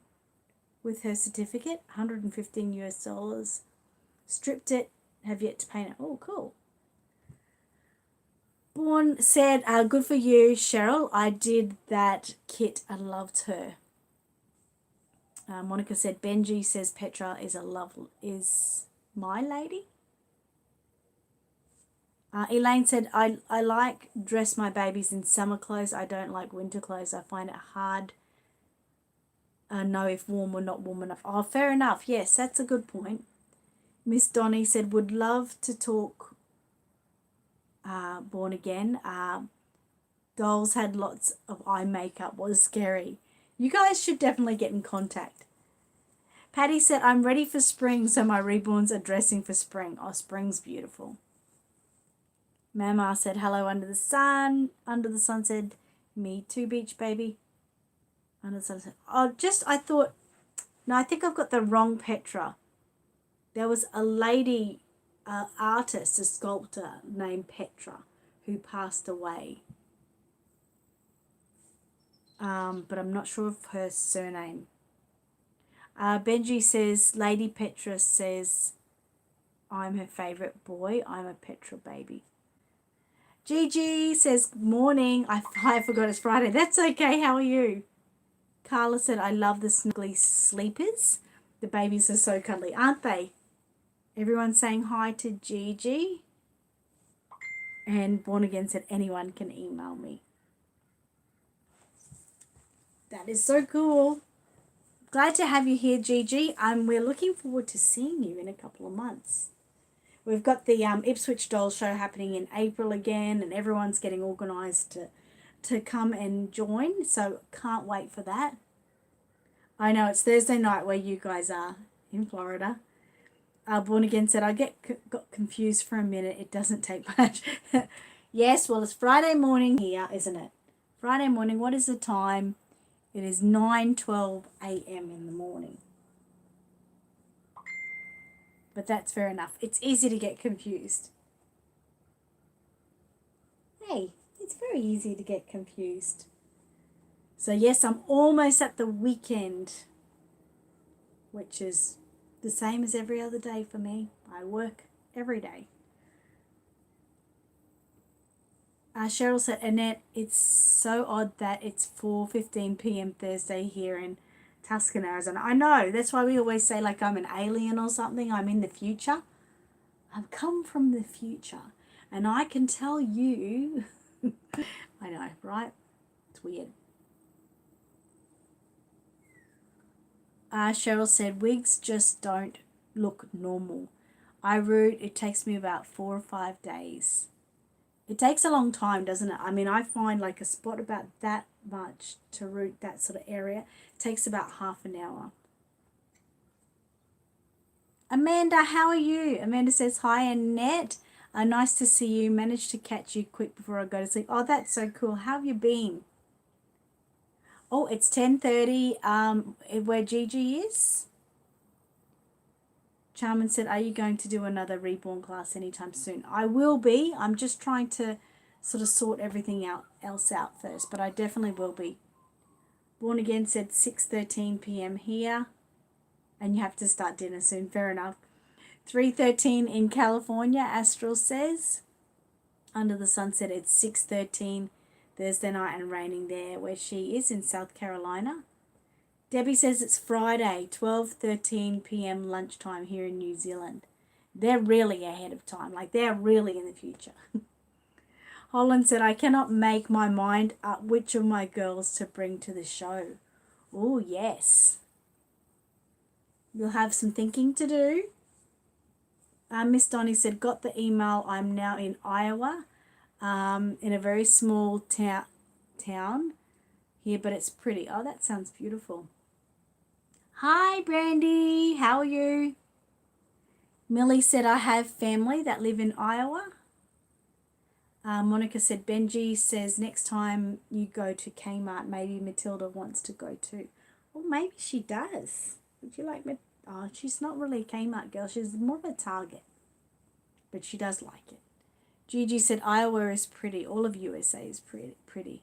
with her certificate, $115 US. Stripped it, have yet to paint it. Oh, cool. Born said, good for you, Cheryl. I did that kit and loved her. Monica said, Benji says Petra is my lady. Elaine said, I like dress my babies in summer clothes. I don't like winter clothes. I find it hard know if warm or not warm enough. Oh, fair enough. Yes, that's a good point. Miss Donnie said, would love to talk Born Again. Dolls had lots of eye makeup. Was scary. You guys should definitely get in contact. Patty said, I'm ready for spring, so my reborns are dressing for spring. Oh, spring's beautiful. Mama said, hello under the sun. Under the sun said, me too, beach baby. Under the sun said, oh, I thought, no, I think I've got the wrong Petra. There was a lady, artist, a sculptor named Petra who passed away. But I'm not sure of her surname. Benji says, Lady Petra says, I'm her favourite boy. I'm a Petra baby. Gigi says, morning. I forgot it's Friday. That's okay. How are you? Carla said, I love the snuggly sleepers. The babies are so cuddly, aren't they? Everyone's saying hi to Gigi. And Born Again said, anyone can email me. That is so cool. Glad to have you here, Gigi. We're looking forward to seeing you in a couple of months. We've got the Ipswich Doll Show happening in April again, and everyone's getting organised to come and join, so can't wait for that. I know it's Thursday night where you guys are in Florida. Born Again said, I got confused for a minute. It doesn't take much. Yes, well, it's Friday morning here, isn't it? Friday morning, what is the time? It is 9:12 a.m. in the morning. But that's fair enough. It's easy to get confused. Hey, it's very easy to get confused. So yes, I'm almost at the weekend, which is the same as every other day for me. I work every day. Cheryl said, Annette, it's so odd that it's 4:15 p.m. Thursday here in Tucson, Arizona. I know, that's why we always say like I'm an alien or something. I'm in the future. I've come from the future. And I can tell you, I know, right? It's weird. Cheryl said, wigs just don't look normal. I root, it takes me about 4 or 5 days. It takes a long time, doesn't it? I mean, I find like a spot about that much to root that sort of area. It takes about half an hour. Amanda, how are you? Amanda says, hi, Annette. Nice to see you. Managed to catch you quick before I go to sleep. Oh, that's so cool. How have you been? Oh, it's 10:30 where Gigi is. Charmin said, are you going to do another Reborn class anytime soon? I will be. I'm just trying to sort of sort everything else out first, but I definitely will be. Born Again said 6:13 p.m. here, and you have to start dinner soon. Fair enough. 3:13 in California, Astral says. Under the Sunset, it's 6:13 Thursday night and raining there where she is in South Carolina. Debbie says it's Friday, 12:13 p.m. lunchtime here in New Zealand. They're really ahead of time. Like, they're really in the future. Holland said, I cannot make my mind up which of my girls to bring to the show. Oh, yes. You'll have some thinking to do. Miss Donnie said, got the email. I'm now in Iowa, in a very small town here, but it's pretty. Oh, that sounds beautiful. Hi, Brandy. How are you? Millie said, I have family that live in Iowa. Monica said, Benji says, next time you go to Kmart, maybe Matilda wants to go too. Well, maybe she does. Would you like me? Oh, she's not really a Kmart girl. She's more of a Target. But she does like it. Gigi said, Iowa is pretty. All of USA is pretty.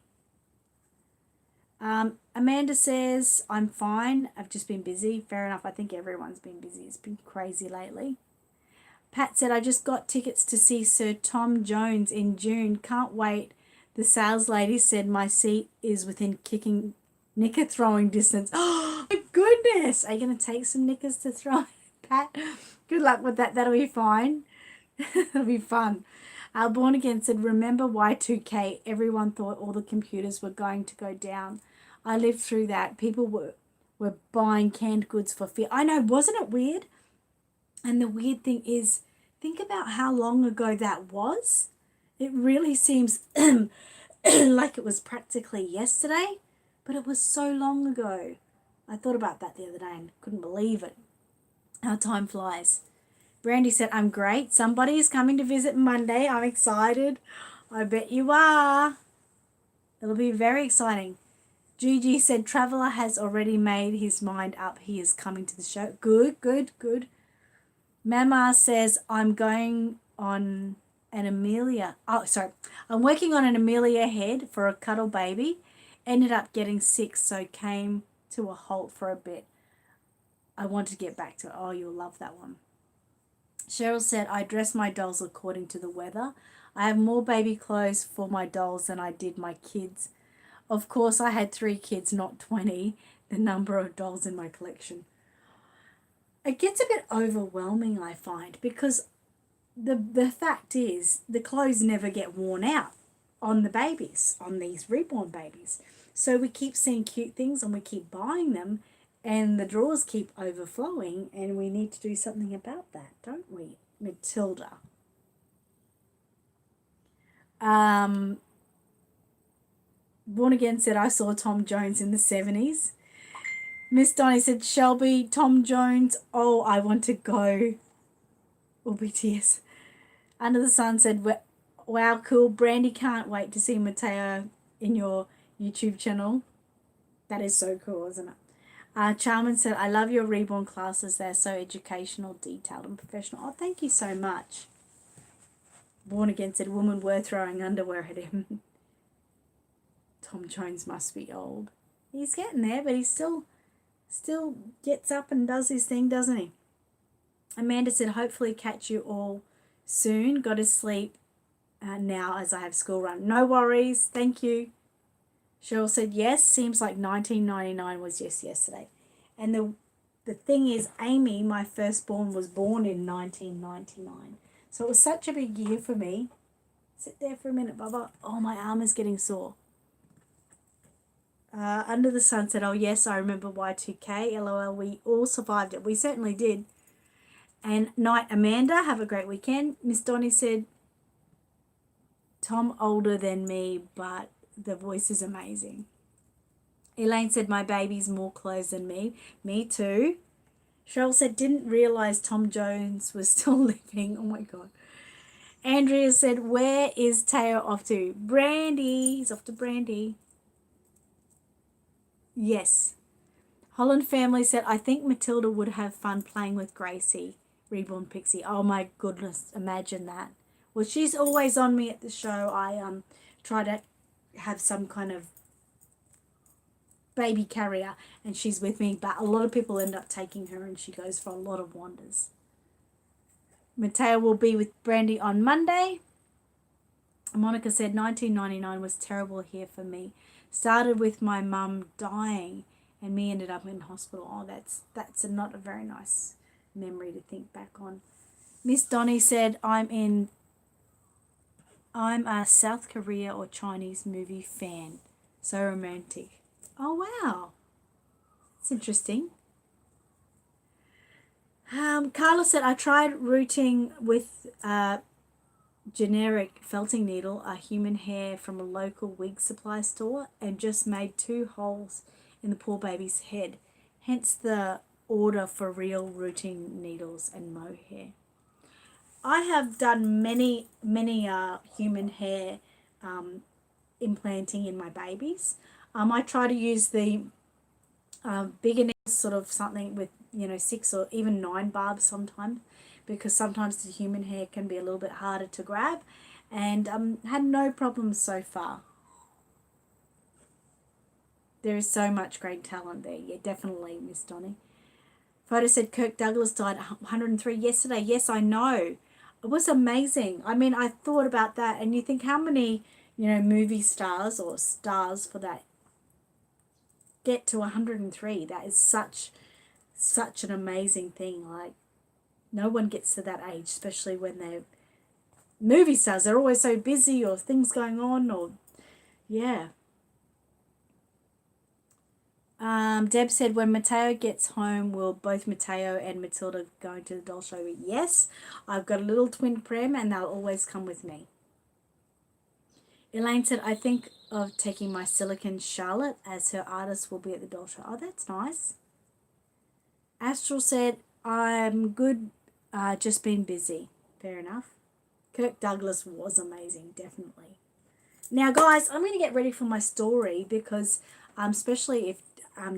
Amanda says, I'm fine. I've just been busy. Fair enough. I think everyone's been busy. It's been crazy lately. Pat said, I just got tickets to see Sir Tom Jones in June. Can't wait. The sales lady said my seat is within kicking knicker throwing distance. Oh, my goodness. Are you going to take some knickers to throw? Pat, good luck with that. That'll be fine. It'll be fun. Born Again said, remember Y2K? Everyone thought all the computers were going to go down. I lived through that. People were buying canned goods for fear. I know, wasn't it weird? And the weird thing is, think about how long ago that was. It really seems like it was practically yesterday, but it was so long ago. I thought about that the other day and couldn't believe it. How time flies. Brandy said, I'm great. Somebody is coming to visit Monday. I'm excited. I bet you are. It'll be very exciting. Gigi said, Traveller has already made his mind up. He is coming to the show. Good, good, good. Mama says, I'm going on an Amelia. Oh, sorry. I'm working on an Amelia head for a cuddle baby. Ended up getting sick, so came to a halt for a bit. I want to get back to it. Oh, you'll love that one. Cheryl said, I dress my dolls according to the weather. I have more baby clothes for my dolls than I did my kids. Of course, I had 3 kids, not 20. the number of dolls in my collection. It gets a bit overwhelming, I find, because the fact is the clothes never get worn out on the babies, on these reborn babies. So we keep seeing cute things and we keep buying them, and the drawers keep overflowing, and we need to do something about that, don't we, Matilda? Born Again said, I saw Tom Jones in the 70s. Miss Donnie said, Shelby, Tom Jones, oh, I want to go. Or BTS. Under the Sun said, wow, cool. Brandy, can't wait to see Mateo in your YouTube channel. That is so cool, isn't it? Charmin said, I love your Reborn classes. They're so educational, detailed, and professional. Oh, thank you so much. Born Again said, women were throwing underwear at him. Tom Jones must be old. He's getting there, but he still gets up and does his thing, doesn't he? Amanda said, hopefully catch you all soon. Go to sleep now as I have school run. No worries. Thank you. Cheryl said, yes, seems like 1999 was just yesterday. And the thing is, Amy, my firstborn, was born in 1999. So it was such a big year for me. Sit there for a minute, Bubba. Oh, my arm is getting sore. Under the Sun said, oh, yes, I remember Y2K. LOL, we all survived it. We certainly did. And Night Amanda, have a great weekend. Miss Donnie said, Tom older than me, but the voice is amazing. Elaine said, my baby's more clothes than me. Me too. Cheryl said, didn't realise Tom Jones was still living. Oh, my God. Andrea said, where is Teo off to? Brandy. He's off to Brandy. Yes. Holland Family said, I think Matilda would have fun playing with Gracie, Reborn Pixie. Oh, my goodness. Imagine that. Well, she's always on me at the show. I try to have some kind of baby carrier, and she's with me, but a lot of people end up taking her, and she goes for a lot of wanders. Mateo will be with Brandy on Monday. Monica said 1999 was terrible here for me. Started with my mum dying and me ended up in hospital. Oh, that's not a very nice memory to think back on. Miss Donnie said, I'm a South Korea or Chinese movie fan. So romantic. Oh, wow. It's interesting. Carla said, I tried rooting with generic felting needle, a human hair from a local wig supply store, and just made 2 holes in the poor baby's head. Hence the order for real rooting needles and mohair. I have done many human hair implanting in my babies. I try to use the bigger needles, sort of something with 6 or even 9 barbs sometimes, because sometimes the human hair can be a little bit harder to grab, and had no problems so far. There is so much great talent there. Yeah, definitely, Miss Donnie. Photo said Kirk Douglas died 103 yesterday. Yes, I know. It was amazing. I mean, I thought about that, and you think how many, movie stars or stars for that get to 103. That is such an amazing thing. Like, no one gets to that age, especially when they're movie stars. They're always so busy, or things going on, or yeah. Deb said, when Mateo gets home, will both Mateo and Matilda go to the doll show? Yes, I've got a little twin prem and they'll always come with me. Elaine said, I think of taking my Silicon Charlotte as her artist will be at the doll show. Oh, that's nice. Astral said, I'm good, just been busy. Fair enough. Kirk Douglas was amazing, definitely. Now, guys, I'm going to get ready for my story because, especially if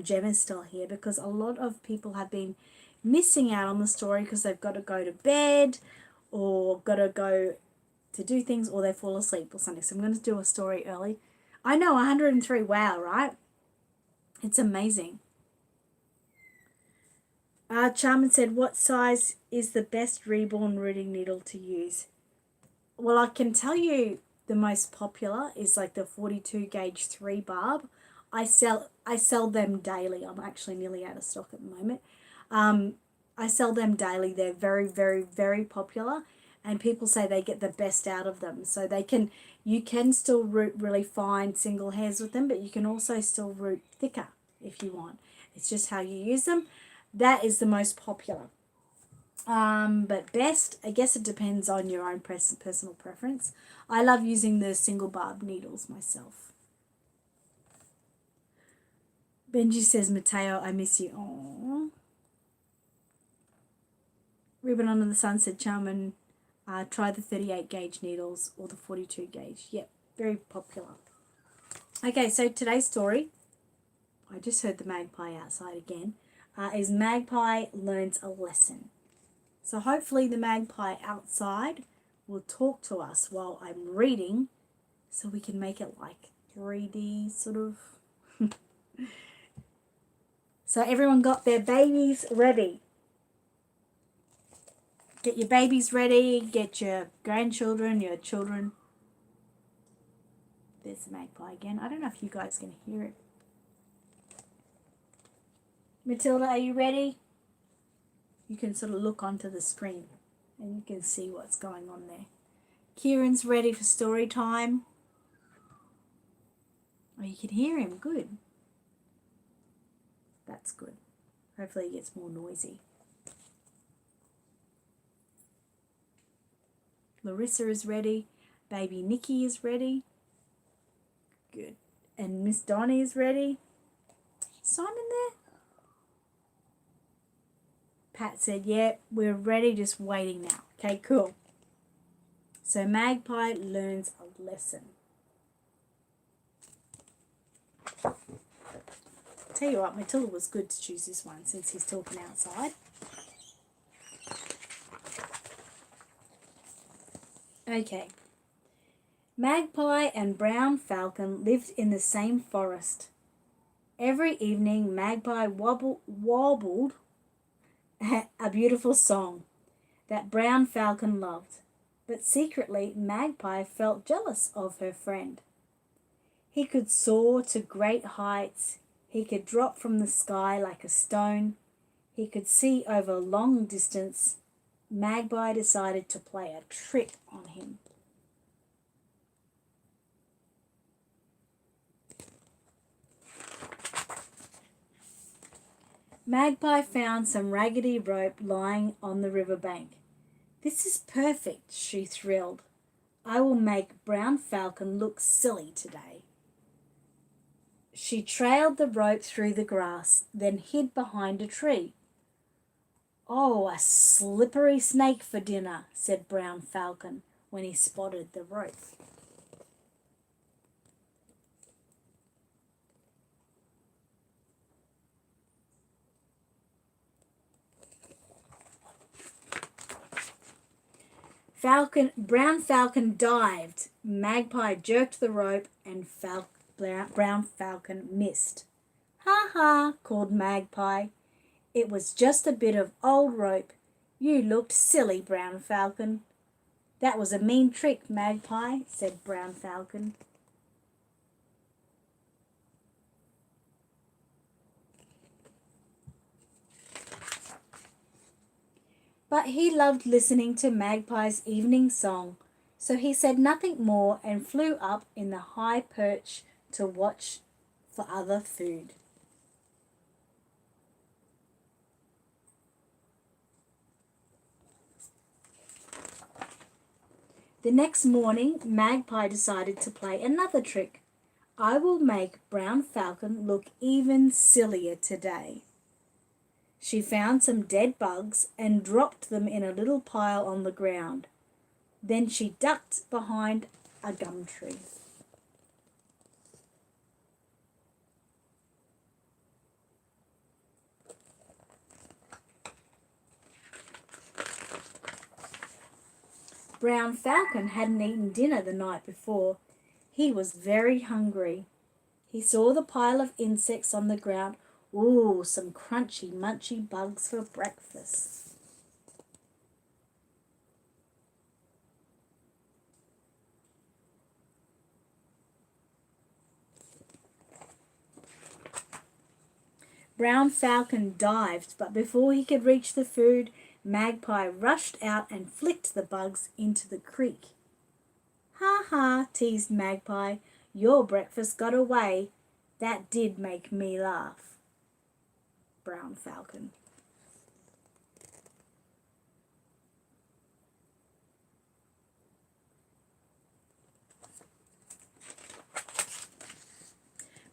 Gemma's still here, because a lot of people have been missing out on the story because they've got to go to bed or got to go to do things, or they fall asleep or something. So I'm going to do a story early. I know, 103. Wow, right? It's amazing. Charmin said, what size is the best Reborn rooting needle to use? Well, I can tell you the most popular is like the 42 gauge 3 barb. I sell them daily. I'm actually nearly out of stock at the moment. I sell them daily. They're very, very, very popular, and people say they get the best out of them. So you can still root really fine single hairs with them, but you can also still root thicker if you want. It's just how you use them. That is the most popular. But best, I guess it depends on your own personal preference. I love using the single barb needles myself. Benji says, Mateo, I miss you. Aww. Ribbon Under the Sun said, Charmin, try the 38 gauge needles or the 42 gauge. Yep, very popular. Okay, so today's story, I just heard the magpie outside again, is Magpie Learns a Lesson. So hopefully the magpie outside will talk to us while I'm reading so we can make it like 3D sort of. So everyone got their babies ready. Get your babies ready, get your grandchildren, your children. There's the magpie again. I don't know if you guys can hear it. Matilda, are you ready? You can sort of look onto the screen and you can see what's going on there. Kieran's ready for story time. Oh, you can hear him. Good. That's good. Hopefully he gets more noisy. Larissa is ready. Baby Nikki is ready. Good. And Miss Donnie is ready. Simon there? Pat said, yeah, we're ready, just waiting now. Okay, cool. So Magpie Learns a Lesson. Tell you what, Matilda was good to choose this one since he's talking outside. Okay. Magpie and Brown Falcon lived in the same forest. Every evening, Magpie warbled a beautiful song that Brown Falcon loved, but secretly Magpie felt jealous of her friend. He could soar to great heights, he could drop from the sky like a stone, he could see over a long distance. Magpie decided to play a trick on him. Magpie found some raggedy rope lying on the riverbank. This is perfect, she thrilled. I will make Brown Falcon look silly today. She trailed the rope through the grass, then hid behind a tree. Oh, a slippery snake for dinner, said Brown Falcon when he spotted the rope. Brown Falcon dived. Magpie jerked the rope and Brown Falcon missed. Ha ha, called Magpie. It was just a bit of old rope. You looked silly, Brown Falcon. That was a mean trick, Magpie, said Brown Falcon. But he loved listening to Magpie's evening song, so he said nothing more and flew up in the high perch to watch for other food. The next morning, Magpie decided to play another trick. I will make Brown Falcon look even sillier today. She found some dead bugs and dropped them in a little pile on the ground. Then she ducked behind a gum tree. Brown Falcon hadn't eaten dinner the night before. He was very hungry. He saw the pile of insects on the ground. Ooh, some crunchy, munchy bugs for breakfast. Brown Falcon dived, but before he could reach the food, Magpie rushed out and flicked the bugs into the creek. "Ha ha," teased Magpie, "your breakfast got away. That did make me laugh." Brown Falcon.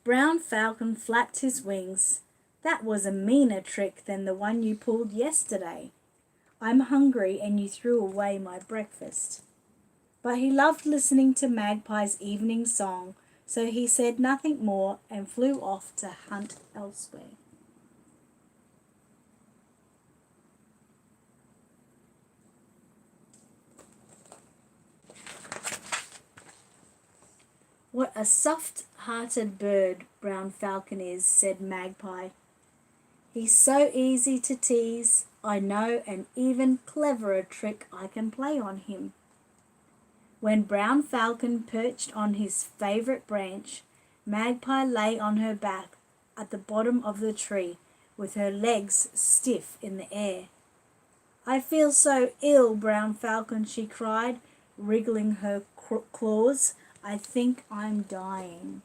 Brown Falcon flapped his wings. "That was a meaner trick than the one you pulled yesterday. I'm hungry and you threw away my breakfast." But he loved listening to Magpie's evening song, so he said nothing more and flew off to hunt elsewhere. "What a soft-hearted bird Brown Falcon is," said Magpie. "He's so easy to tease. I know an even cleverer trick I can play on him." When Brown Falcon perched on his favourite branch, Magpie lay on her back at the bottom of the tree with her legs stiff in the air. "I feel so ill, Brown Falcon," she cried, wriggling her claws. "I think I'm dying."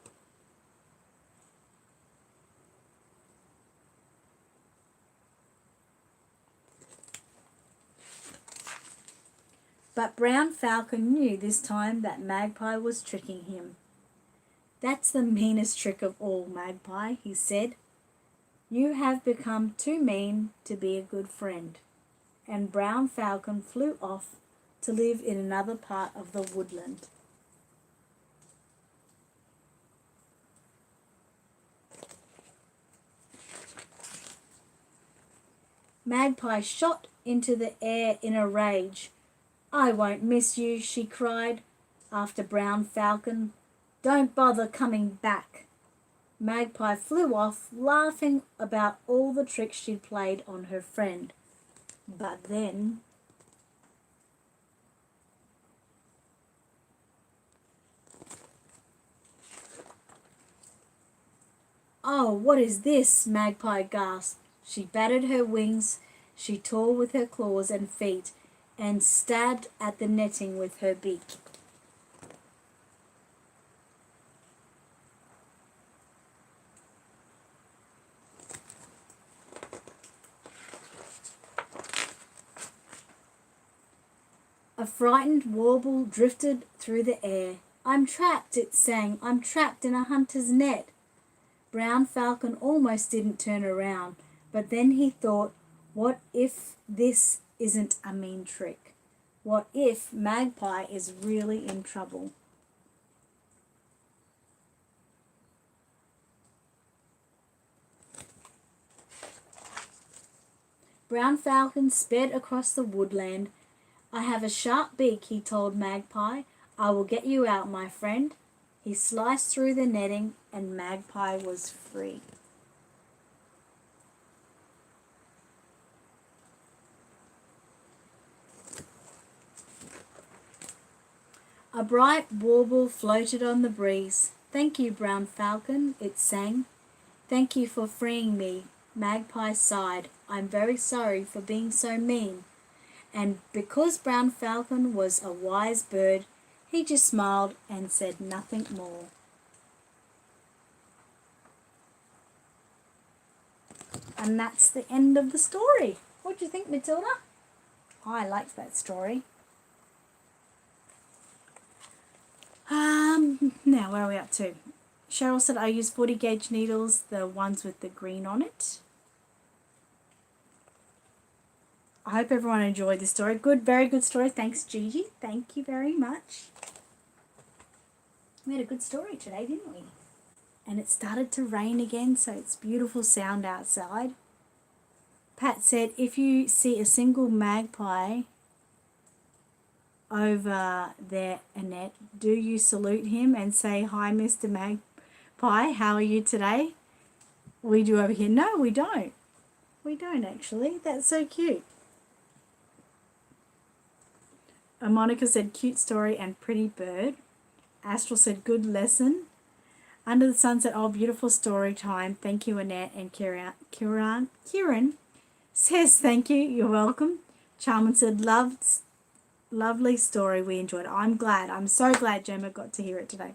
But Brown Falcon knew this time that Magpie was tricking him. "That's the meanest trick of all, Magpie," he said. "You have become too mean to be a good friend." And Brown Falcon flew off to live in another part of the woodland. Magpie shot into the air in a rage. "I won't miss you," she cried after Brown Falcon. "Don't bother coming back." Magpie flew off, laughing about all the tricks she'd played on her friend. But then "Oh, what is this?" Magpie gasped. She battered her wings, she tore with her claws and feet, and stabbed at the netting with her beak. A frightened warble drifted through the air. "I'm trapped," it sang. "I'm trapped in a hunter's net." Brown Falcon almost didn't turn around, but then he thought, what if this isn't a mean trick? What if Magpie is really in trouble? Brown Falcon sped across the woodland. "I have a sharp beak," he told Magpie. "I will get you out, my friend." He sliced through the netting and Magpie was free. A bright warble floated on the breeze. "Thank you, Brown Falcon," it sang. "Thank you for freeing me." Magpie sighed. "I'm very sorry for being so mean." And because Brown Falcon was a wise bird, he just smiled and said nothing more. And that's the end of the story. What do you think, Matilda? I liked that story. Now where are we up to? Cheryl said I use 40 gauge needles, the ones with the green on it. I hope everyone enjoyed this story. Good, very good story. Thanks, Gigi. Thank you very much. We had a good story today, didn't we? And it started to rain again, so it's beautiful sound outside. Pat said, if you see a single magpie over there, Annette, do you salute him and say, "Hi, Mr. Magpie, how are you today?" We do over here. No, we don't. We don't actually. That's so cute. Monica said, cute story and pretty bird. Astral said, good lesson. Under the Sunset, oh, beautiful story time. Thank you, Annette. And Kieran says thank you. You're welcome. Charmin said, lovely story. We enjoyed it. I'm glad. I'm so glad Gemma got to hear it today.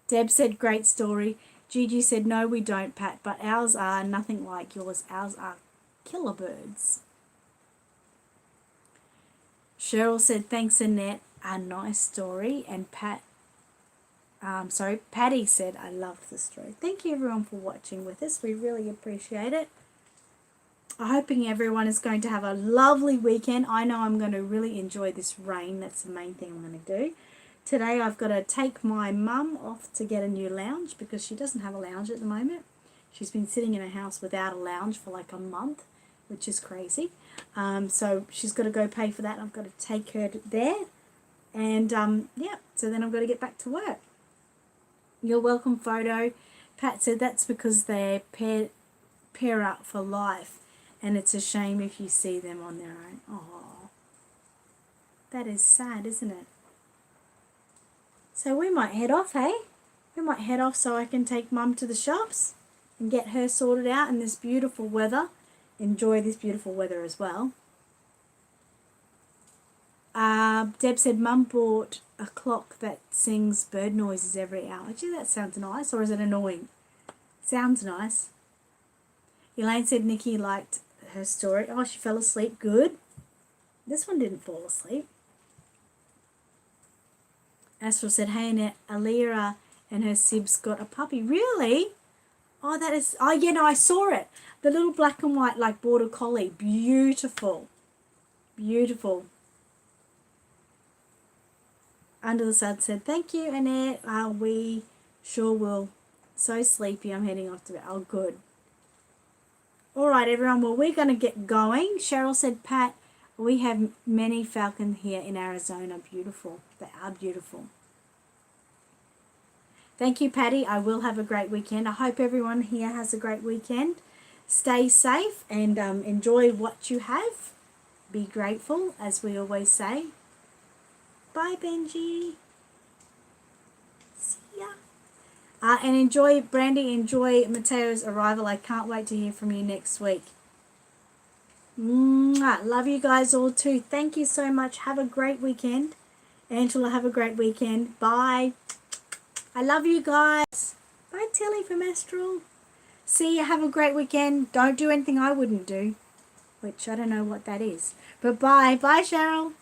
Deb said, great story. Gigi said, no, we don't, Pat, but ours are nothing like yours. Ours are killer birds. Cheryl said, thanks, Annette. A nice story. And Patty said, I loved the story. Thank you, everyone, for watching with us. We really appreciate it. I'm hoping everyone is going to have a lovely weekend. I know I'm going to really enjoy this rain. That's the main thing I'm going to do. Today I've got to take my mum off to get a new lounge because she doesn't have a lounge at the moment. She's been sitting in a house without a lounge for like a month, which is crazy. So she's got to go pay for that. I've got to take her there. And yeah, so then I've got to get back to work. You're welcome, photo. Pat said that's because they pair up for life. And it's a shame if you see them on their own. Oh, that is sad, isn't it? So we might head off, hey? We might head off so I can take Mum to the shops and get her sorted out in this beautiful weather. Enjoy this beautiful weather as well. Deb said Mum bought a clock that sings bird noises every hour. Gee, that sounds nice. Or is it annoying? Sounds nice. Elaine said Nikki liked her story. Oh, she fell asleep. Good. This one didn't fall asleep. Astral said, hey, Annette, Alira and her sibs got a puppy. Really? Oh, that is... Oh, yeah, no, I saw it. The little black and white, like, border collie. Beautiful. Beautiful. Under the Sun said, thank you, Annette. We sure will. So sleepy. I'm heading off to bed. Oh, good. All right, everyone. Well, we're going to get going. Cheryl said, Pat, we have many falcons here in Arizona. Beautiful. They are beautiful. Thank you, Patty. I will have a great weekend. I hope everyone here has a great weekend. Stay safe and enjoy what you have. Be grateful, as we always say. Bye, Benji. See ya. And enjoy, Brandy, enjoy Mateo's arrival. I can't wait to hear from you next week. Mwah. Love you guys all too. Thank you so much. Have a great weekend. Angela, have a great weekend. Bye. I love you guys. Bye, Tilly from Astral. See you. Have a great weekend. Don't do anything I wouldn't do, which I don't know what that is. But bye. Bye, Cheryl.